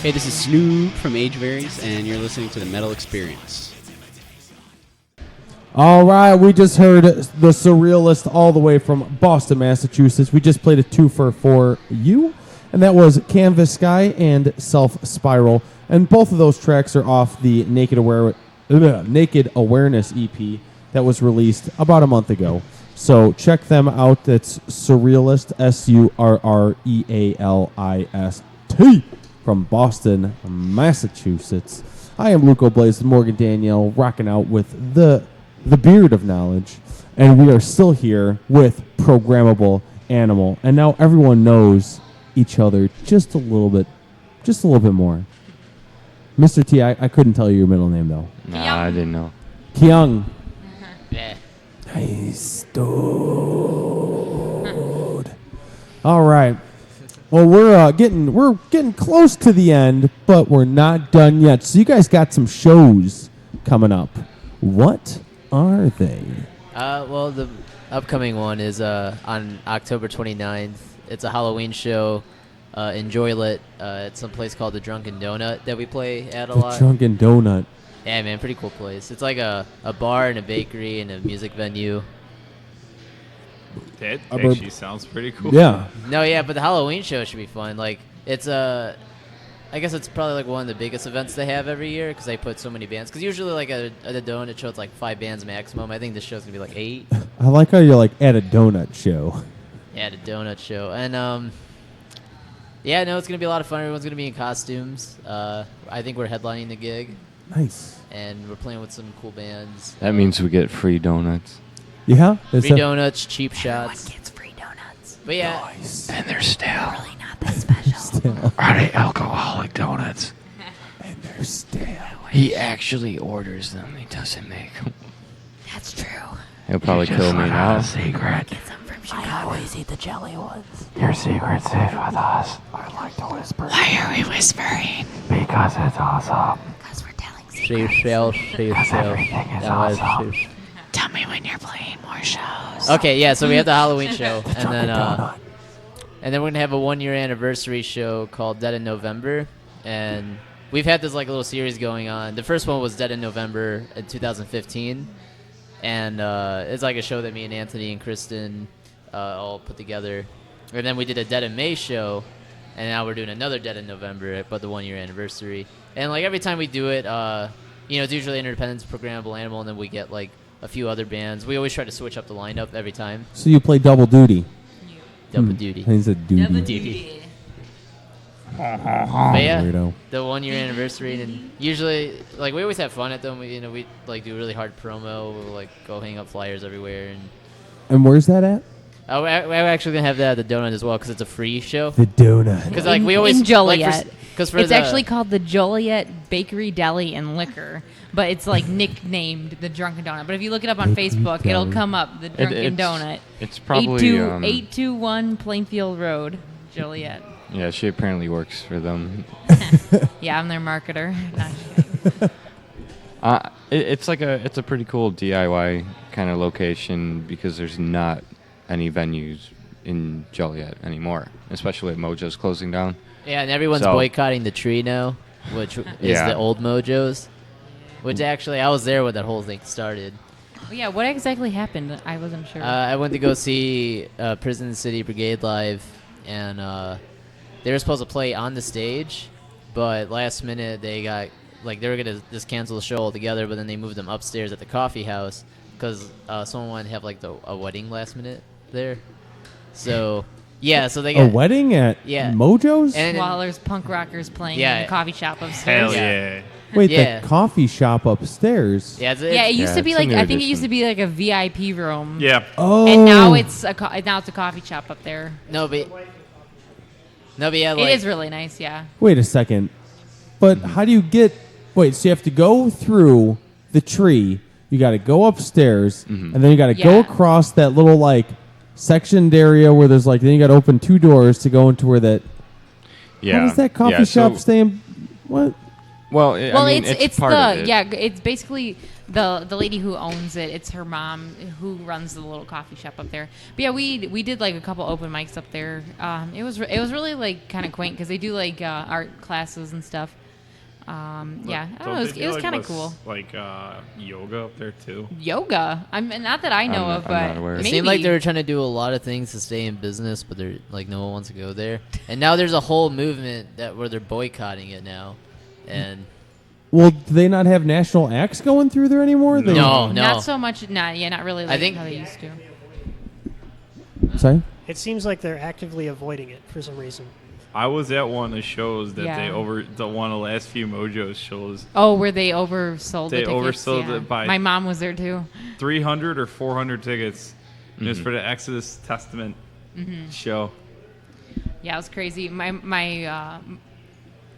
Hey, this is Snoop from Age Varies, and you're listening to the Metal Experience.
All right, we just heard the Surrealist all the way from Boston, Massachusetts. We just played a twofer for you, and that was Canvas Sky and Self Spiral. And both of those tracks are off the Naked Awareness EP that was released about a month ago. So check them out. That's Surrealist, Surrealist, from Boston, Massachusetts. I am Luco Blaze, Morgan Danielle, rocking out with the Beard of Knowledge, and we are still here with Programmable Animal. And now everyone knows each other just a little bit more. Mr. T, I couldn't tell you your middle name though.
Nah, I didn't know.
Kyung.
Yeah.
Nice, dude. All right. Well, we're getting close to the end, but we're not done yet. So you guys got some shows coming up. What are they?
Well, the upcoming one is on October 29th. It's a Halloween show in Joylet. It's some place called the Drunken Donut that we play at a lot.
The Drunken Donut.
Yeah, man, pretty cool place. It's like a bar and a bakery and a music venue.
That actually sounds pretty cool.
Yeah.
No, yeah, but the Halloween show should be fun. Like, it's I guess it's probably like one of the biggest events they have every year because they put so many bands. Because usually, like at a donut show, it's like 5 bands maximum. I think this show's gonna be like 8.
I like how you're like at a donut show.
Yeah, at a donut show, and yeah, no, it's gonna be a lot of fun. Everyone's gonna be in costumes. I think we're headlining the gig.
Nice.
And we're playing with some cool bands.
That means we get free donuts.
Yeah.
Free donuts, cheap shots.
Everyone gets free donuts.
But yeah.
Nice.
And they're stale.
Really not that special.
Are they alcoholic donuts?
And they're stale.
He actually orders them. He doesn't make them.
That's true.
He'll probably kill me now.
Get some from Chicago. I always eat the jelly ones.
Your secret's safe with us. I like to whisper.
Why are we whispering?
Because it's awesome.
Because we're telling
She
secrets.
sells.
Everything is awesome.
Tell me when you're playing more shows.
Okay, yeah, so we have the Halloween show, and then we're gonna have a 1-year anniversary show called Dead in November, and we've had this like little series going on. The first one was Dead in November in 2015, and it's like a show that me and Anthony and Kristen all put together, and then we did a Dead in May show, and now we're doing another Dead in November, but the 1-year anniversary, and like every time we do it, it's usually Independence, Programmable Animal, and then we get like a few other bands. We always try to switch up the lineup every time.
So you play double duty.
Double duty.
He said duty.
Double duty. But yeah,
Weirdo.
the 1-year anniversary, and usually, like, we always have fun at them. We like do really hard promo. We'll like go hang up flyers everywhere,
And where's that at?
we're actually gonna have that at the Donut as well because it's a free show.
The Donut.
Because like we always
in Joliet.
Because
It's actually called the Joliet Bakery, Deli, and Liquor, but it's like nicknamed the Drunken Donut. But if you look it up on
Bakery,
Facebook,
Deli.
it'll come up, the Drunken Donut.
It's probably
821 Plainfield Road, Joliet.
Yeah, she apparently works for them.
Yeah, I'm their marketer.
It's a pretty cool DIY kind of location because there's not any venues in Joliet anymore, especially with Mojo's closing down.
Yeah, and everyone's boycotting the Tree now, which is the old Mojo's. Which actually, I was there when that whole thing started.
Well, yeah, what exactly happened? I wasn't sure.
I went to go see Prison City Brigade live, and they were supposed to play on the stage, but last minute they got like they were gonna just cancel the show altogether, but then they moved them upstairs at the coffee house because someone wanted to have like a wedding last minute there. So yeah, so they got
A wedding at Mojo's?
and
While there's punk rockers playing
Yeah.
in the coffee shop upstairs.
Hell yeah.
Wait,
Yeah.
the coffee shop upstairs?
yeah,
Yeah, it used to be
it's a
like
new
I think it used
addition.
to be like a VIP room.
Yeah.
Oh.
And now it's a coffee shop up there.
no, but yeah,
It
like
is really nice, yeah.
Wait a second. But how do you get... Wait, so you have to go through the tree, you got to go upstairs, and then you got to go
Yeah.
across that little, like, sectioned area where there's, like... Then you got to open 2 doors to go into where that...
Yeah.
How does that coffee
Yeah,
shop
so-
stay in... What?
Well,
Well,
I mean,
it's
part of it.
it's basically the lady who owns it. It's her mom who runs the little coffee shop up there. But yeah, we did like a couple open mics up there. It was really like kind of quaint because they do like art classes and stuff. Yeah, I don't know, it was kind of cool.
Like yoga up there too.
Yoga. Not that I know
I'm
of,
not
but
aware.
it
maybe.
seemed like they were trying to do a lot of things to stay in business, but they're like no one wants to go there. And now there's a whole movement where they're boycotting it now, and.
Well, do they not have national acts going through there anymore? They-
No.
Not so much. Not really. Like
I think-
how they used to.
Sorry?
It seems like they're actively avoiding it for some reason.
I was at one of the shows that
Yeah.
the one of the last few Mojo's shows.
Oh, where they oversold
They
the tickets?
oversold
Yeah.
it by-
My mom was there too.
300 or 400 tickets. And it was for the Exodus Testament show.
Yeah, it was crazy. My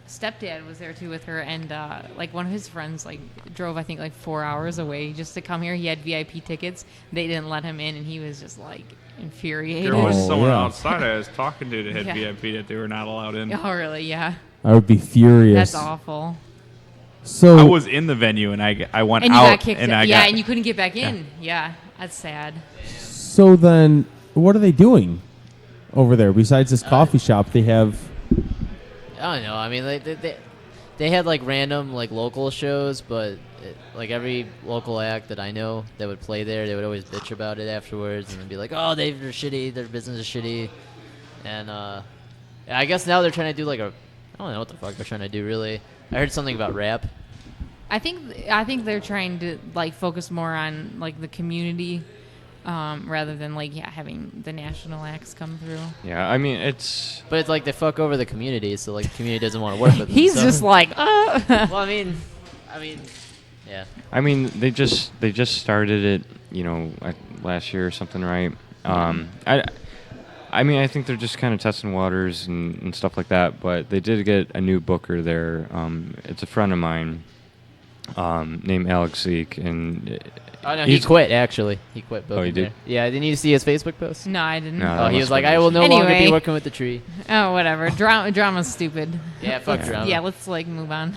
stepdad was there too with her, and like one of his friends like drove I think like 4 hours away just to come here. He had VIP tickets. They didn't let him in, and he was just like infuriated.
There was
Oh,
someone
yeah.
outside I was talking to that had
Yeah.
VIP that they were not allowed in.
Oh really? Yeah.
I would be furious.
That's awful.
So
I was in the venue and I went
And you
out
got kicked
and
out.
I
Yeah,
got
and you couldn't get back in. Yeah, that's sad.
So then, what are they doing over there besides this coffee shop? They have...
I don't know. I mean, they had like random like local shows, but like every local act that I know that would play there, they would always bitch about it afterwards and then be like, "Oh, they're shitty. Their business is shitty." And I guess now they're trying to do like I don't know what the fuck they're trying to do really. I heard something about rap.
I think they're trying to like focus more on like the community, rather than like having the national acts come through.
Yeah, I mean it's.
But it's like they fuck over the community, so like the community doesn't want to work with them.
He's
so.
just like,
Well, I mean, yeah.
I mean they just started it, last year or something, right? I mean I think they're just kind of testing waters and stuff like that. But they did get a new booker there. It's a friend of mine, named Alex Zeke, and.
Oh no, he quit actually. He quit.
Oh, he did?
there. Yeah, didn't you see his Facebook post?
no, I didn't.
No.
Oh,
that
he
must
was like,
have
I
been
will no longer be
Anyway.
working with the tree.
Oh, whatever. Drama's stupid.
Yeah, fuck drama.
Yeah, let's like move on.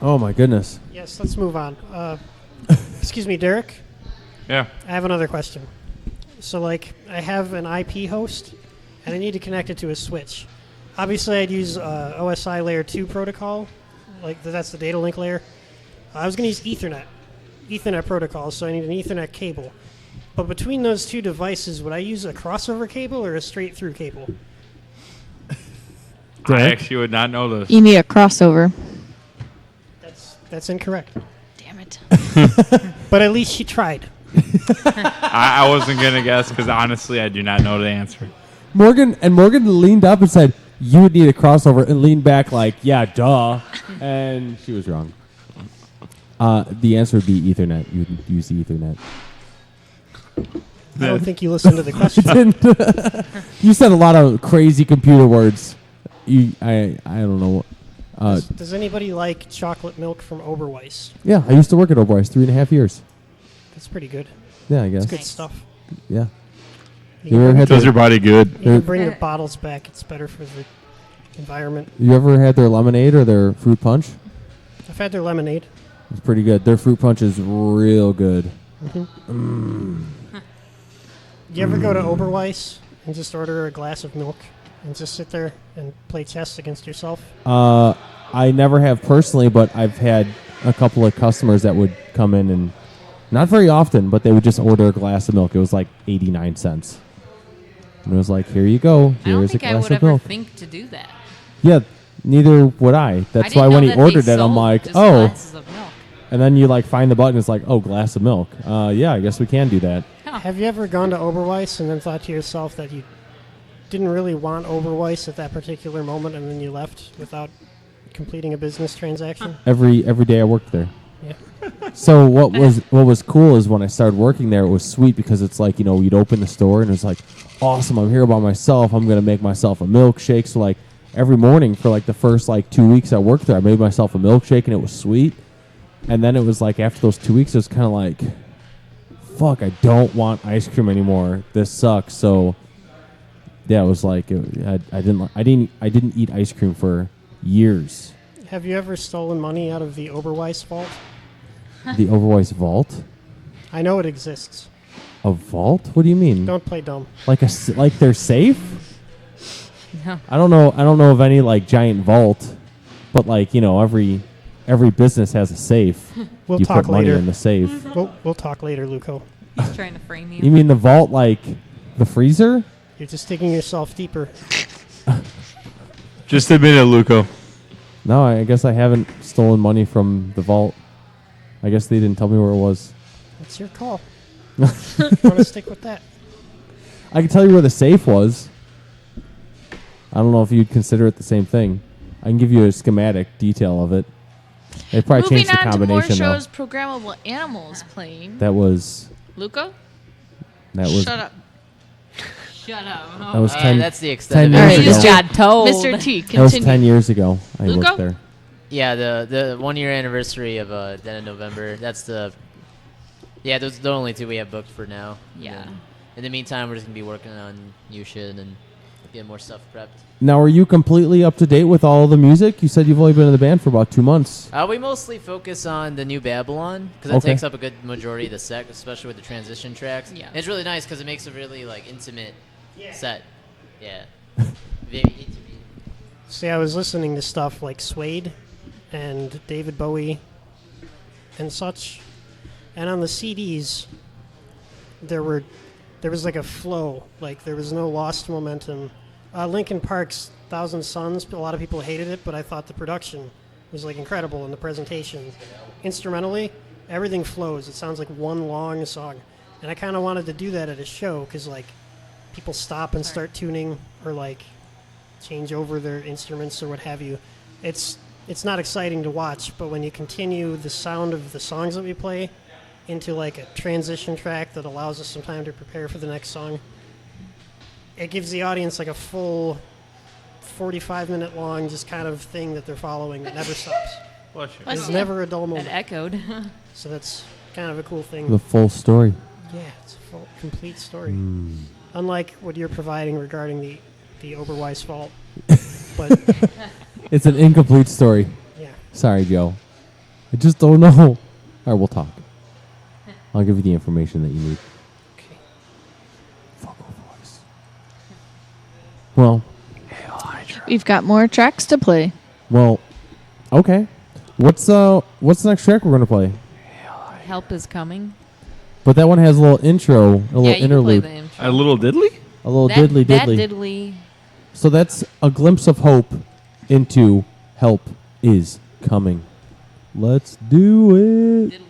Oh, my goodness.
Yes, let's move on. Excuse me, Derek.
yeah.
I have another question. So, like, I have an IP host, and I need to connect it to a switch. Obviously, I'd use OSI Layer 2 protocol. Like, that's the data link layer. I was going to use Ethernet protocol, so I need an Ethernet cable. But between those two devices, would I use a crossover cable or a straight-through cable?
I actually would not know this.
You need a crossover.
That's incorrect.
Damn it.
But at least she tried.
I wasn't going to guess because honestly I do not know the answer.
Morgan leaned up and said, "You would need a crossover," and leaned back like, "Yeah, duh," and she was wrong. The answer would be Ethernet. You'd use the Ethernet.
I don't think you listened to the question.
Didn't. You said a lot of crazy computer words. I don't know.
Does anybody like chocolate milk from Oberweis?
Yeah, I used to work at Oberweis 3.5 years.
That's pretty good.
Yeah, I guess.
It's good stuff.
Yeah.
You
You ever had
Does
their,
your body good?
You can bring the bottles back. It's better for the environment.
you ever had their lemonade or their fruit punch?
I've had their lemonade.
It's pretty good. Their fruit punch is real good.
You ever go to Oberweis and just order a glass of milk and just sit there and play chess against yourself?
I never have personally, but I've had a couple of customers that would come in and not very often, but they would just order a glass of milk. It was like 89 cents. And it was like, here you go.
I don't
Here's a
think I
glass
would
of
ever
milk.
think to do that.
Yeah, Neither would I. That's why when he ordered it, I'm like, oh.
Glasses of milk.
And then you like find the button. It's like, oh, glass of milk. Yeah, I guess we can do that.
Have you ever gone to Oberweis and then thought to yourself that you didn't really want Oberweis at that particular moment, and then you left without completing a business transaction?
Every day I worked there.
Yeah.
So what was cool is when I started working there, it was sweet because it's like, you'd open the store and it's like, awesome, I'm here by myself. I'm gonna make myself a milkshake. So like every morning for like the first like 2 weeks I worked there, I made myself a milkshake and it was sweet. And then it was like after those 2 weeks, it was kind of like, fuck, I don't want ice cream anymore. This sucks. So yeah, it was like I didn't eat ice cream for years.
Have you ever stolen money out of the Oberweis vault?
The Oberweis vault?
I know it exists.
A vault? What do you mean?
Don't play dumb.
Like like they're safe?
No.
I don't know of any like giant vault, but like every business has a safe.
We'll
you
talk
put money
later.
in the safe.
We'll talk later, Luco.
He's trying to frame you.
You mean the vault like the freezer?
You're just digging yourself deeper.
Just admit it, Luco.
No, I guess I haven't stolen money from the vault. I guess they didn't tell me where it was.
That's your call. Want to stick with that?
I can tell you where the safe was. I don't know if you'd consider it the same thing. I can give you a schematic detail of it. They probably
Moving
changed the
on to
combination
more
though.
shows, Programmable Animals playing.
That was
Luco?
Shut
up.
Shut up.
That was 10.
That's the extent
10
of it.
years
You just
ago.
got told.
Mr. T,
That was
continue.
10 years ago. I
Luco?
worked there.
Yeah, the 1 year anniversary of Dead in November. That's the. Yeah, those are the only two we have booked for now.
Yeah.
And in the meantime, we're just gonna be working on new shit and get more stuff prepped.
Now, are you completely up to date with all the music? You said you've only been in the band for about 2 months.
We mostly focus on the new Babylon because that
Okay.
takes up a good majority of the set, especially with the transition tracks.
Yeah.
And it's really nice because it makes a really like intimate set. Yeah. Very intimate.
See, I was listening to stuff like Suede and David Bowie and such, and on the CDs there was like a flow, like there was no lost momentum. Linkin Park's Thousand Suns, a lot of people hated it, but I thought the production was like incredible in the presentation. Instrumentally, everything flows. It sounds like one long song, and I kind of wanted to do that at a show because like people stop and start tuning or like change over their instruments or what have you. It's not exciting to watch, but when you continue the sound of the songs that we play into like a transition track that allows us some time to prepare for the next song, it gives the audience like a full 45-minute long just kind of thing that they're following that never stops. There's never a dull moment.
It echoed.
So that's kind of a cool thing.
The full story.
Yeah, it's a full, complete story. Unlike what you're providing regarding the Oberweis fault. But
It's an incomplete story.
yeah.
Sorry, Joe. I just don't know. All right, we'll talk. I'll give you the information that you need.
Okay.
Fuck Oberweis. Well,
We've got more tracks to play.
Okay. What's the next track we're gonna play?
Help is coming.
But that one has a little intro, a little
Yeah, you can play
interlude,
the intro.
A little diddly?
a little
That
diddly diddly.
diddly.
So that's a glimpse of hope into help is coming. Let's do it.
Diddly.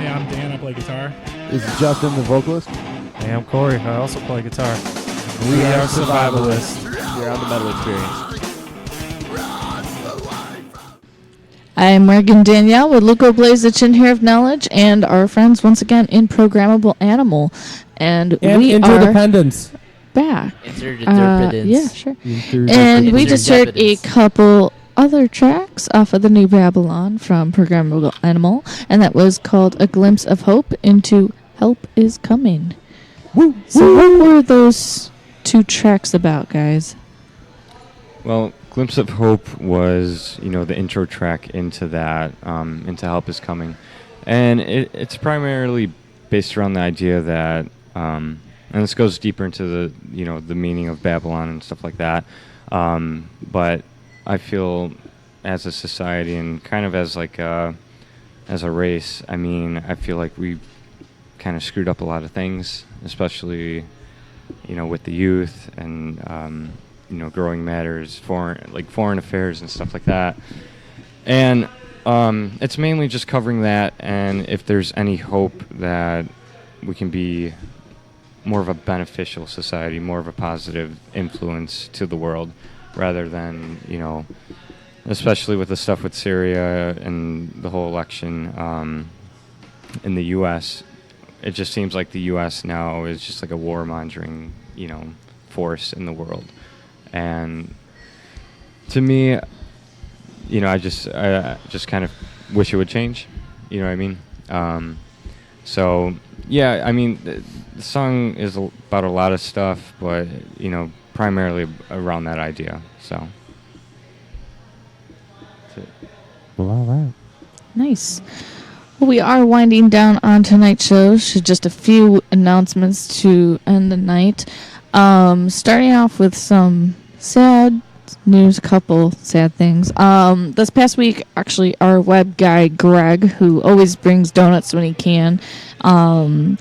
I'm Dan. I play guitar.
Is Justin the vocalist?
Hey, I'm Corey. I also play guitar.
We are survivalists. You're on the Metal Experience.
I'm Morgan Danielle with Luco Blaze, the Chin Hair of Knowledge, and our friends once again in Programmable Animal. And we
Interdependence.
are back.
Interdependence.
Yeah, sure. And we just heard a couple other tracks off of the new Babylon from Programmable Animal, and that was called A Glimpse of Hope into Help Is Coming.
Woo!
So what were those two tracks about, guys?
Well, Glimpse of Hope was, the intro track into that, into Help Is Coming. And it's primarily based around the idea that, and this goes deeper into the, the meaning of Babylon and stuff like that. But I feel as a society and kind of as as a race, I feel like we kind of screwed up a lot of things, especially, with the youth and, growing matters, foreign affairs and stuff like that. And it's mainly just covering that, and if there's any hope that we can be more of a beneficial society, more of a positive influence to the world, rather than, especially with the stuff with Syria and the whole election in the U.S., it just seems like the U.S. now is just like a warmongering, force in the world. And to me, I just kind of wish it would change. You know what I mean? So yeah, the song is about a lot of stuff, but primarily around that idea. So.
Well, all right.
Nice. Well, we are winding down on tonight's show. So just a few announcements to end the night. Starting off with some sad news, a couple sad things. This past week, actually, our web guy, Greg, who always brings donuts when he can,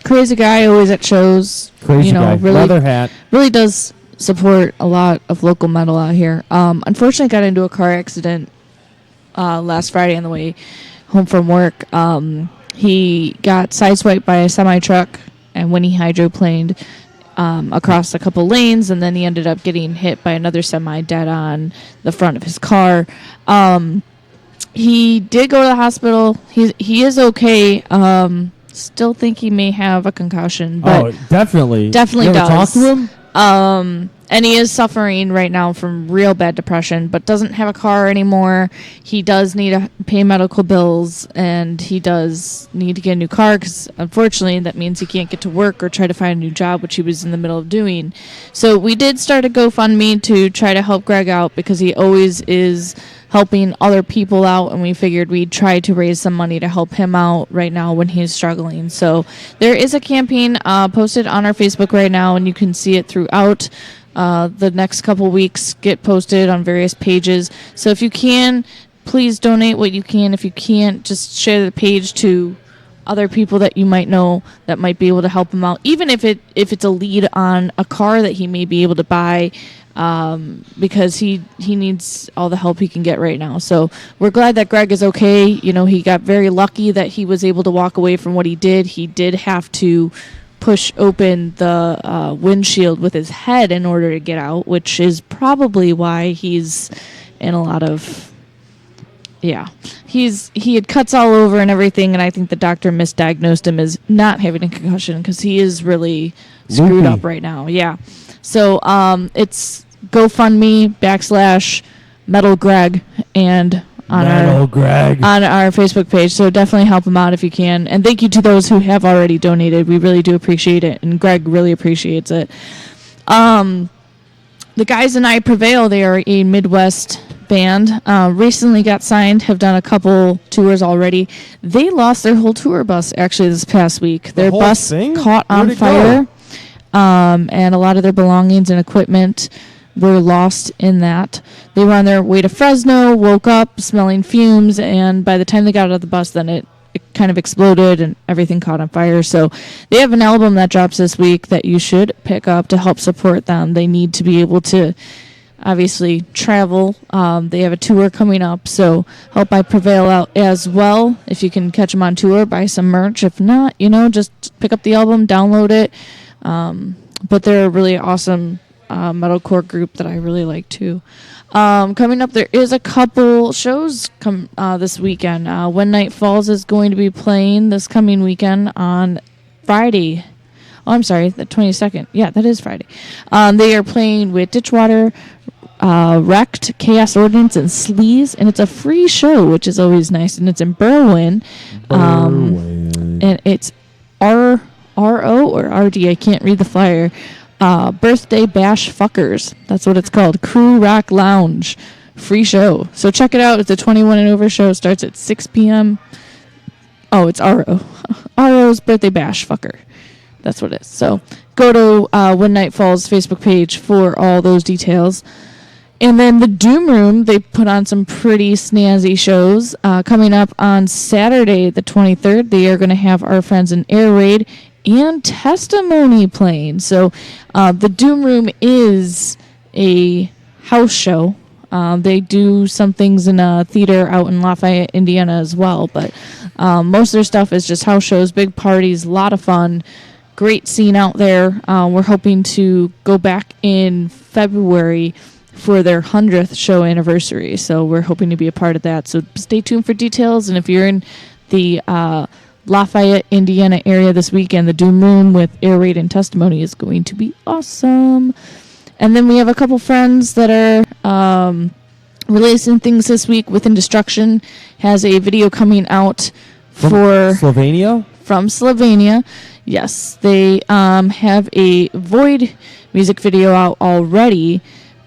crazy guy, always at shows,
Crazy guy. Leather hat.
really does support a lot of local metal out here. Unfortunately, got into a car accident last Friday on the way home from work. He got sideswiped by a semi-truck, and when he hydroplaned across a couple lanes, and then he ended up getting hit by another semi dead on the front of his car. He did go to the hospital. He is okay. Still think he may have a concussion. But
definitely.
You
ever
does.
talk to him?
And he is suffering right now from real bad depression, but doesn't have a car anymore. He does need to pay medical bills, and he does need to get a new car because, unfortunately, that means he can't get to work or try to find a new job, which he was in the middle of doing. So we did start a GoFundMe to try to help Greg out because he always is helping other people out, and we figured we'd try to raise some money to help him out right now when he's struggling. So there is a campaign posted on our Facebook right now, and you can see it throughout the next couple weeks, get posted on various pages. So if you can, please donate what you can. If you can't, just share the page to other people that you might know that might be able to help him out, even if it's a lead on a car that he may be able to buy, because he needs all the help he can get right now. So we're glad that Greg is okay. He got very lucky that he was able to walk away from what he did. He did have to push open the windshield with his head in order to get out, which is probably why he's in a lot of... Yeah. He had cuts all over and everything, and I think the doctor misdiagnosed him as not having a concussion because he is really screwed up right now. Yeah. So it's GoFundMe /Metal Greg and on our Facebook page. So definitely help him out if you can. And thank you to those who have already donated. We really do appreciate it, and Greg really appreciates it. The guys in I Prevail, they are a Midwest band. Recently got signed, have done a couple tours already. They lost their whole tour bus actually this past week. Their bus caught on fire, and a lot of their belongings and equipment were lost in that. They were on their way to Fresno, woke up smelling fumes, and by the time they got out of the bus, then it kind of exploded and everything caught on fire. So they have an album that drops this week that you should pick up to help support them. They need to be able to obviously travel. They have a tour coming up, so Hope I Prevail out as well. If you can catch them on tour, buy some merch. If not, just pick up the album, download it. But they're a really awesome metalcore group that I really like too. Coming up, there is a couple shows this weekend. When Night Falls is going to be playing this coming weekend on Friday. Oh, I'm sorry, the 22nd. Yeah, that is Friday. They are playing with Ditchwater, Wrecked, Chaos Ordinance, and Sleaze, and it's a free show, which is always nice, and it's in Berwyn. And it's RO or RD, I can't read the flyer. Birthday Bash Fuckers. That's what it's called. Crew Rock Lounge. Free show. So check it out. It's a 21 and over show. Starts at 6 p.m. Oh, it's RO. RO's Birthday Bash Fucker. That's what it is. So go to When Night Falls Facebook page for all those details. And then the Doom Room, they put on some pretty snazzy shows. Coming up on Saturday, the 23rd, they are going to have our friends in Air Raid and Testimony playing. So the Doom Room is a house show. They do some things in a theater out in Lafayette, Indiana as well. But most of their stuff is just house shows, big parties, a lot of fun. Great scene out there. We're hoping to go back in February for their 100th show anniversary. So we're hoping to be a part of that. So stay tuned for details. And if you're in the Lafayette, Indiana area this weekend, the Doom Room with Air Raid and Testimony is going to be awesome. And then we have a couple friends that are releasing things this week. Within Destruction has a video coming out for
Slovenia?
From Slovenia. Yes, they have a Void music video out already,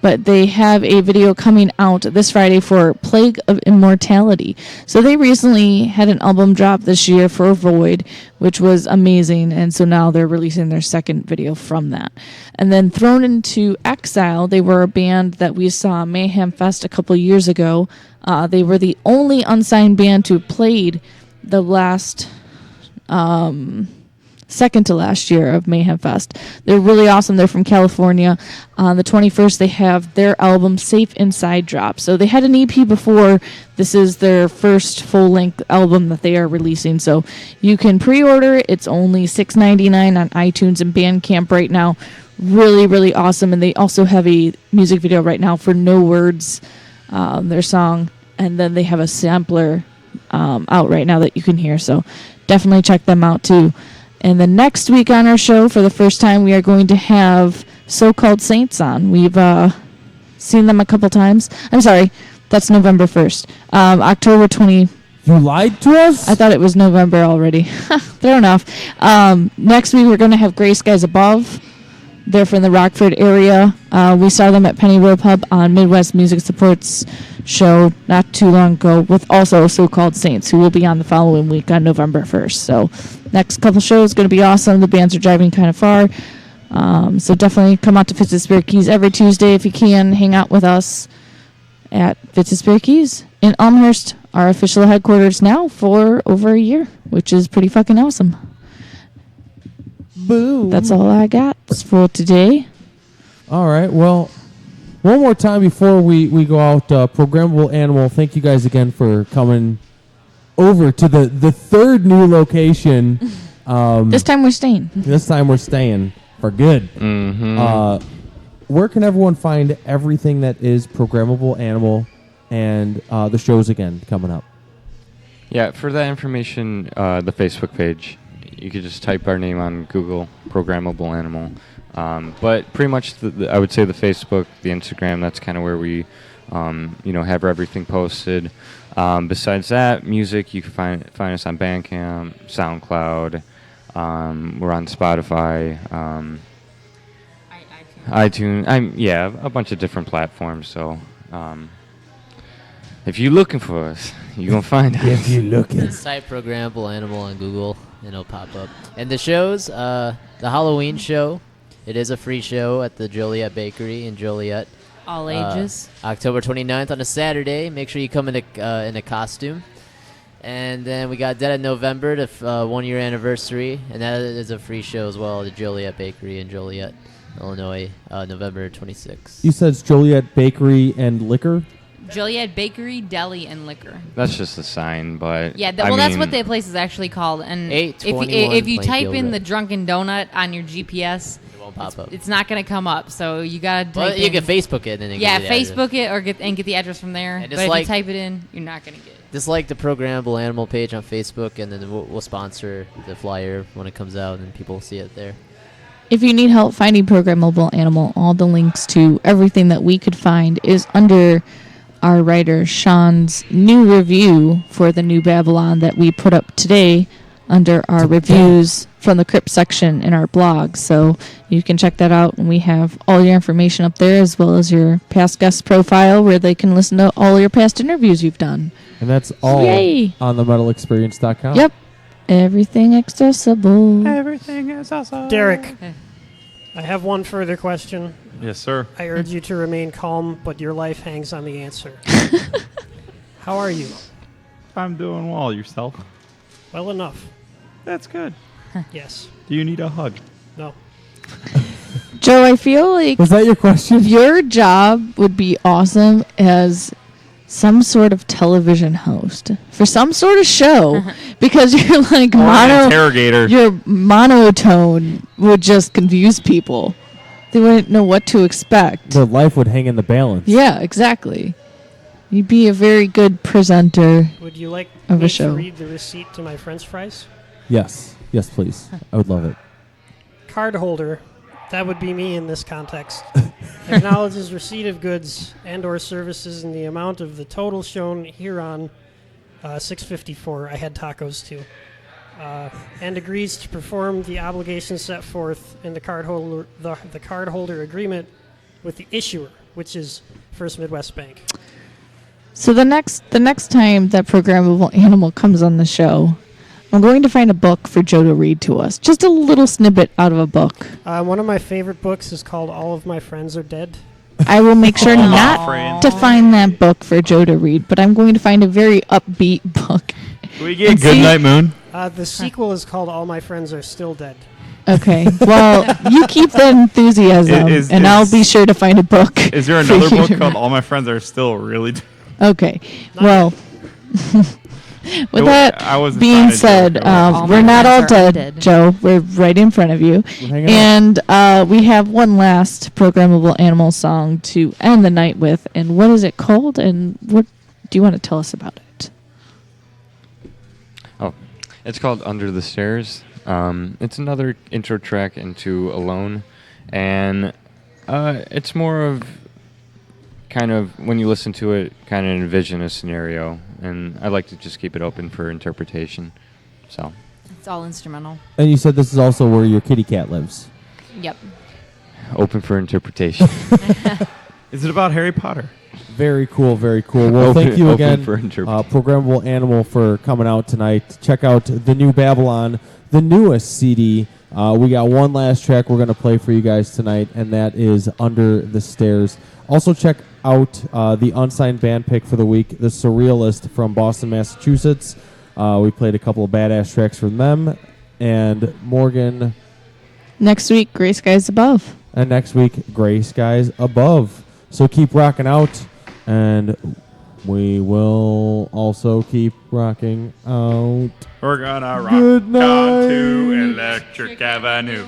but they have a video coming out this Friday for Plague of Immortality. So they recently had an album drop this year for Void, which was amazing, and so now they're releasing their second video from that. And then Thrown into Exile, they were a band that we saw Mayhem Fest a couple years ago. They were the only unsigned band to have played the last... second to last year of Mayhem Fest. They're really awesome. They're from California. On the 21st, they have their album Safe Inside drop. So they had an EP before. This is their first full-length album that they are releasing. So you can pre-order it. It's only $6.99 on iTunes and Bandcamp right now. Really, really awesome. And they also have a music video right now for No Words, their song. And then they have a sampler out right now that you can hear. So definitely check them out too. And the next week on our show, for the first time, we are going to have So-Called Saints on. We've seen them a couple times. I'm sorry, that's November 1st. October 20...
You lied to us?
I thought it was November already. Thrown off. Next week, we're going to have Gray Skies Above. They're from the Rockford area. We saw them at Penny Road Pub on Midwest Music Support's show not too long ago with also So-Called Saints, who will be on the following week on November 1st. So next couple shows going to be awesome. The bands are driving kind of far. So definitely come out to Fits and Spirit Keys every Tuesday if you can. Hang out with us at Fits and Spirit Keys in Elmhurst, our official headquarters now for over a year, which is pretty fucking awesome.
Boom.
That's all I got for today.
All right. Well, one more time before we go out, Programmable Animal, thank you guys again for coming over to the third new location.
This time we're staying.
This time we're staying for good.
Mm-hmm.
Where can everyone find everything that is Programmable Animal and the shows again coming up?
Yeah, for that information, the Facebook page. You could just type our name on Google, Programmable Animal. But pretty much, I would say the Facebook, the Instagram, that's kind of where we, have everything posted. Besides that, music, you can find us on Bandcamp, SoundCloud. We're on Spotify, iTunes. A bunch of different platforms. So if you're looking for us, you're going to find us.
If you're looking.
Just type Programmable Animal on Google, and it'll pop up. And the shows, the Halloween show, it is a free show at the Joliet Bakery in Joliet.
All ages.
October 29th on a Saturday. Make sure you come in a costume. And then we got Dead of November, the 1 year anniversary, and that is a free show as well at the Joliet Bakery in Joliet. Illinois, November 26th.
You said it's Joliet Bakery and Liquor?
Joliet Bakery, Deli, and Liquor.
That's just a sign, but
Yeah, that's what the place is actually called. And if you type in the Drunken Donut on your GPS,
it won't pop up.
It's not going to come up. So you got to
Well, you can Facebook it. And
Facebook it or get the address from there.
And
but if you type it in, you're not going to get it.
Just like the Programmable Animal page on Facebook, and then we'll sponsor the flyer when it comes out, and people will see it there.
If you need help finding Programmable Animal, all the links to everything that we could find is under our writer Sean's new review for the New Babylon that we put up today under our reviews from the Crypt section in our blog. So you can check that out, and we have all your information up there as well as your past guest profile where they can listen to all your past interviews you've done.
And that's all on the metalexperience.com.
Yep. Everything accessible.
Everything is awesome.
Derek, I have one further question.
Yes, sir.
I urge you to remain calm, but your life hangs on the answer. How are you?
I'm doing well. Yourself?
Well enough.
That's good.
Yes.
Do you need a hug?
No.
Joe, I feel like...
Was that your question?
Your job would be awesome as some sort of television host for some sort of show because you're like
interrogator.
Your monotone would just confuse people. They wouldn't know what to expect.
Their life would hang in the balance.
Yeah, exactly. You'd be a very good presenter.
Would you like
of
me
a show.
to read the receipt to my French fries?
Yes. Yes, please. I would love it.
Card holder, that would be me in this context, acknowledges receipt of goods and or services in the amount of the total shown here on $6.54. I had tacos too. And agrees to perform the obligations set forth in the cardholder the cardholder agreement with the issuer, which is First Midwest Bank.
So the next time that Programmable Animal comes on the show, I'm going to find a book for Joe to read to us. Just a little snippet out of a book.
One of my favorite books is called All of My Friends Are Dead.
I will make sure not to find that book for Joe to read, but I'm going to find a very upbeat book.
Can we get Goodnight Moon?
The sequel is called All My Friends Are Still Dead.
Okay. Well, you keep that enthusiasm, and I'll be sure to find a book.
Is there another book called All My Friends Are Still Really Dead?
Okay. Well, with that being said, we're not all dead, Joe. We're right in front of you. And we have one last Programmable Animal song to end the night with. And what is it called? And what do you want to tell us about it?
Oh, it's called Under the Stairs. It's another intro track into Alone. And it's more of kind of, when you listen to it, kind of envision a scenario. And I like to just keep it open for interpretation. So
It's all instrumental.
And you said this is also where your kitty cat lives.
Yep.
Open for interpretation.
Is it about Harry Potter?
Very cool, very cool. Well, thank you again,
for
Programmable Animal, for coming out tonight. Check out the New Babylon, the newest CD. We got one last track we're going to play for you guys tonight, and that is Under the Stairs. Also check out the unsigned band pick for the week, The Surrealist from Boston, Massachusetts. We played a couple of badass tracks from them. And Morgan.
Next week, Gray Skies Above.
And next week, Gray Skies Above. So keep rocking out, and we will also keep rocking out.
We're gonna rock
Good night.
on to Electric Avenue.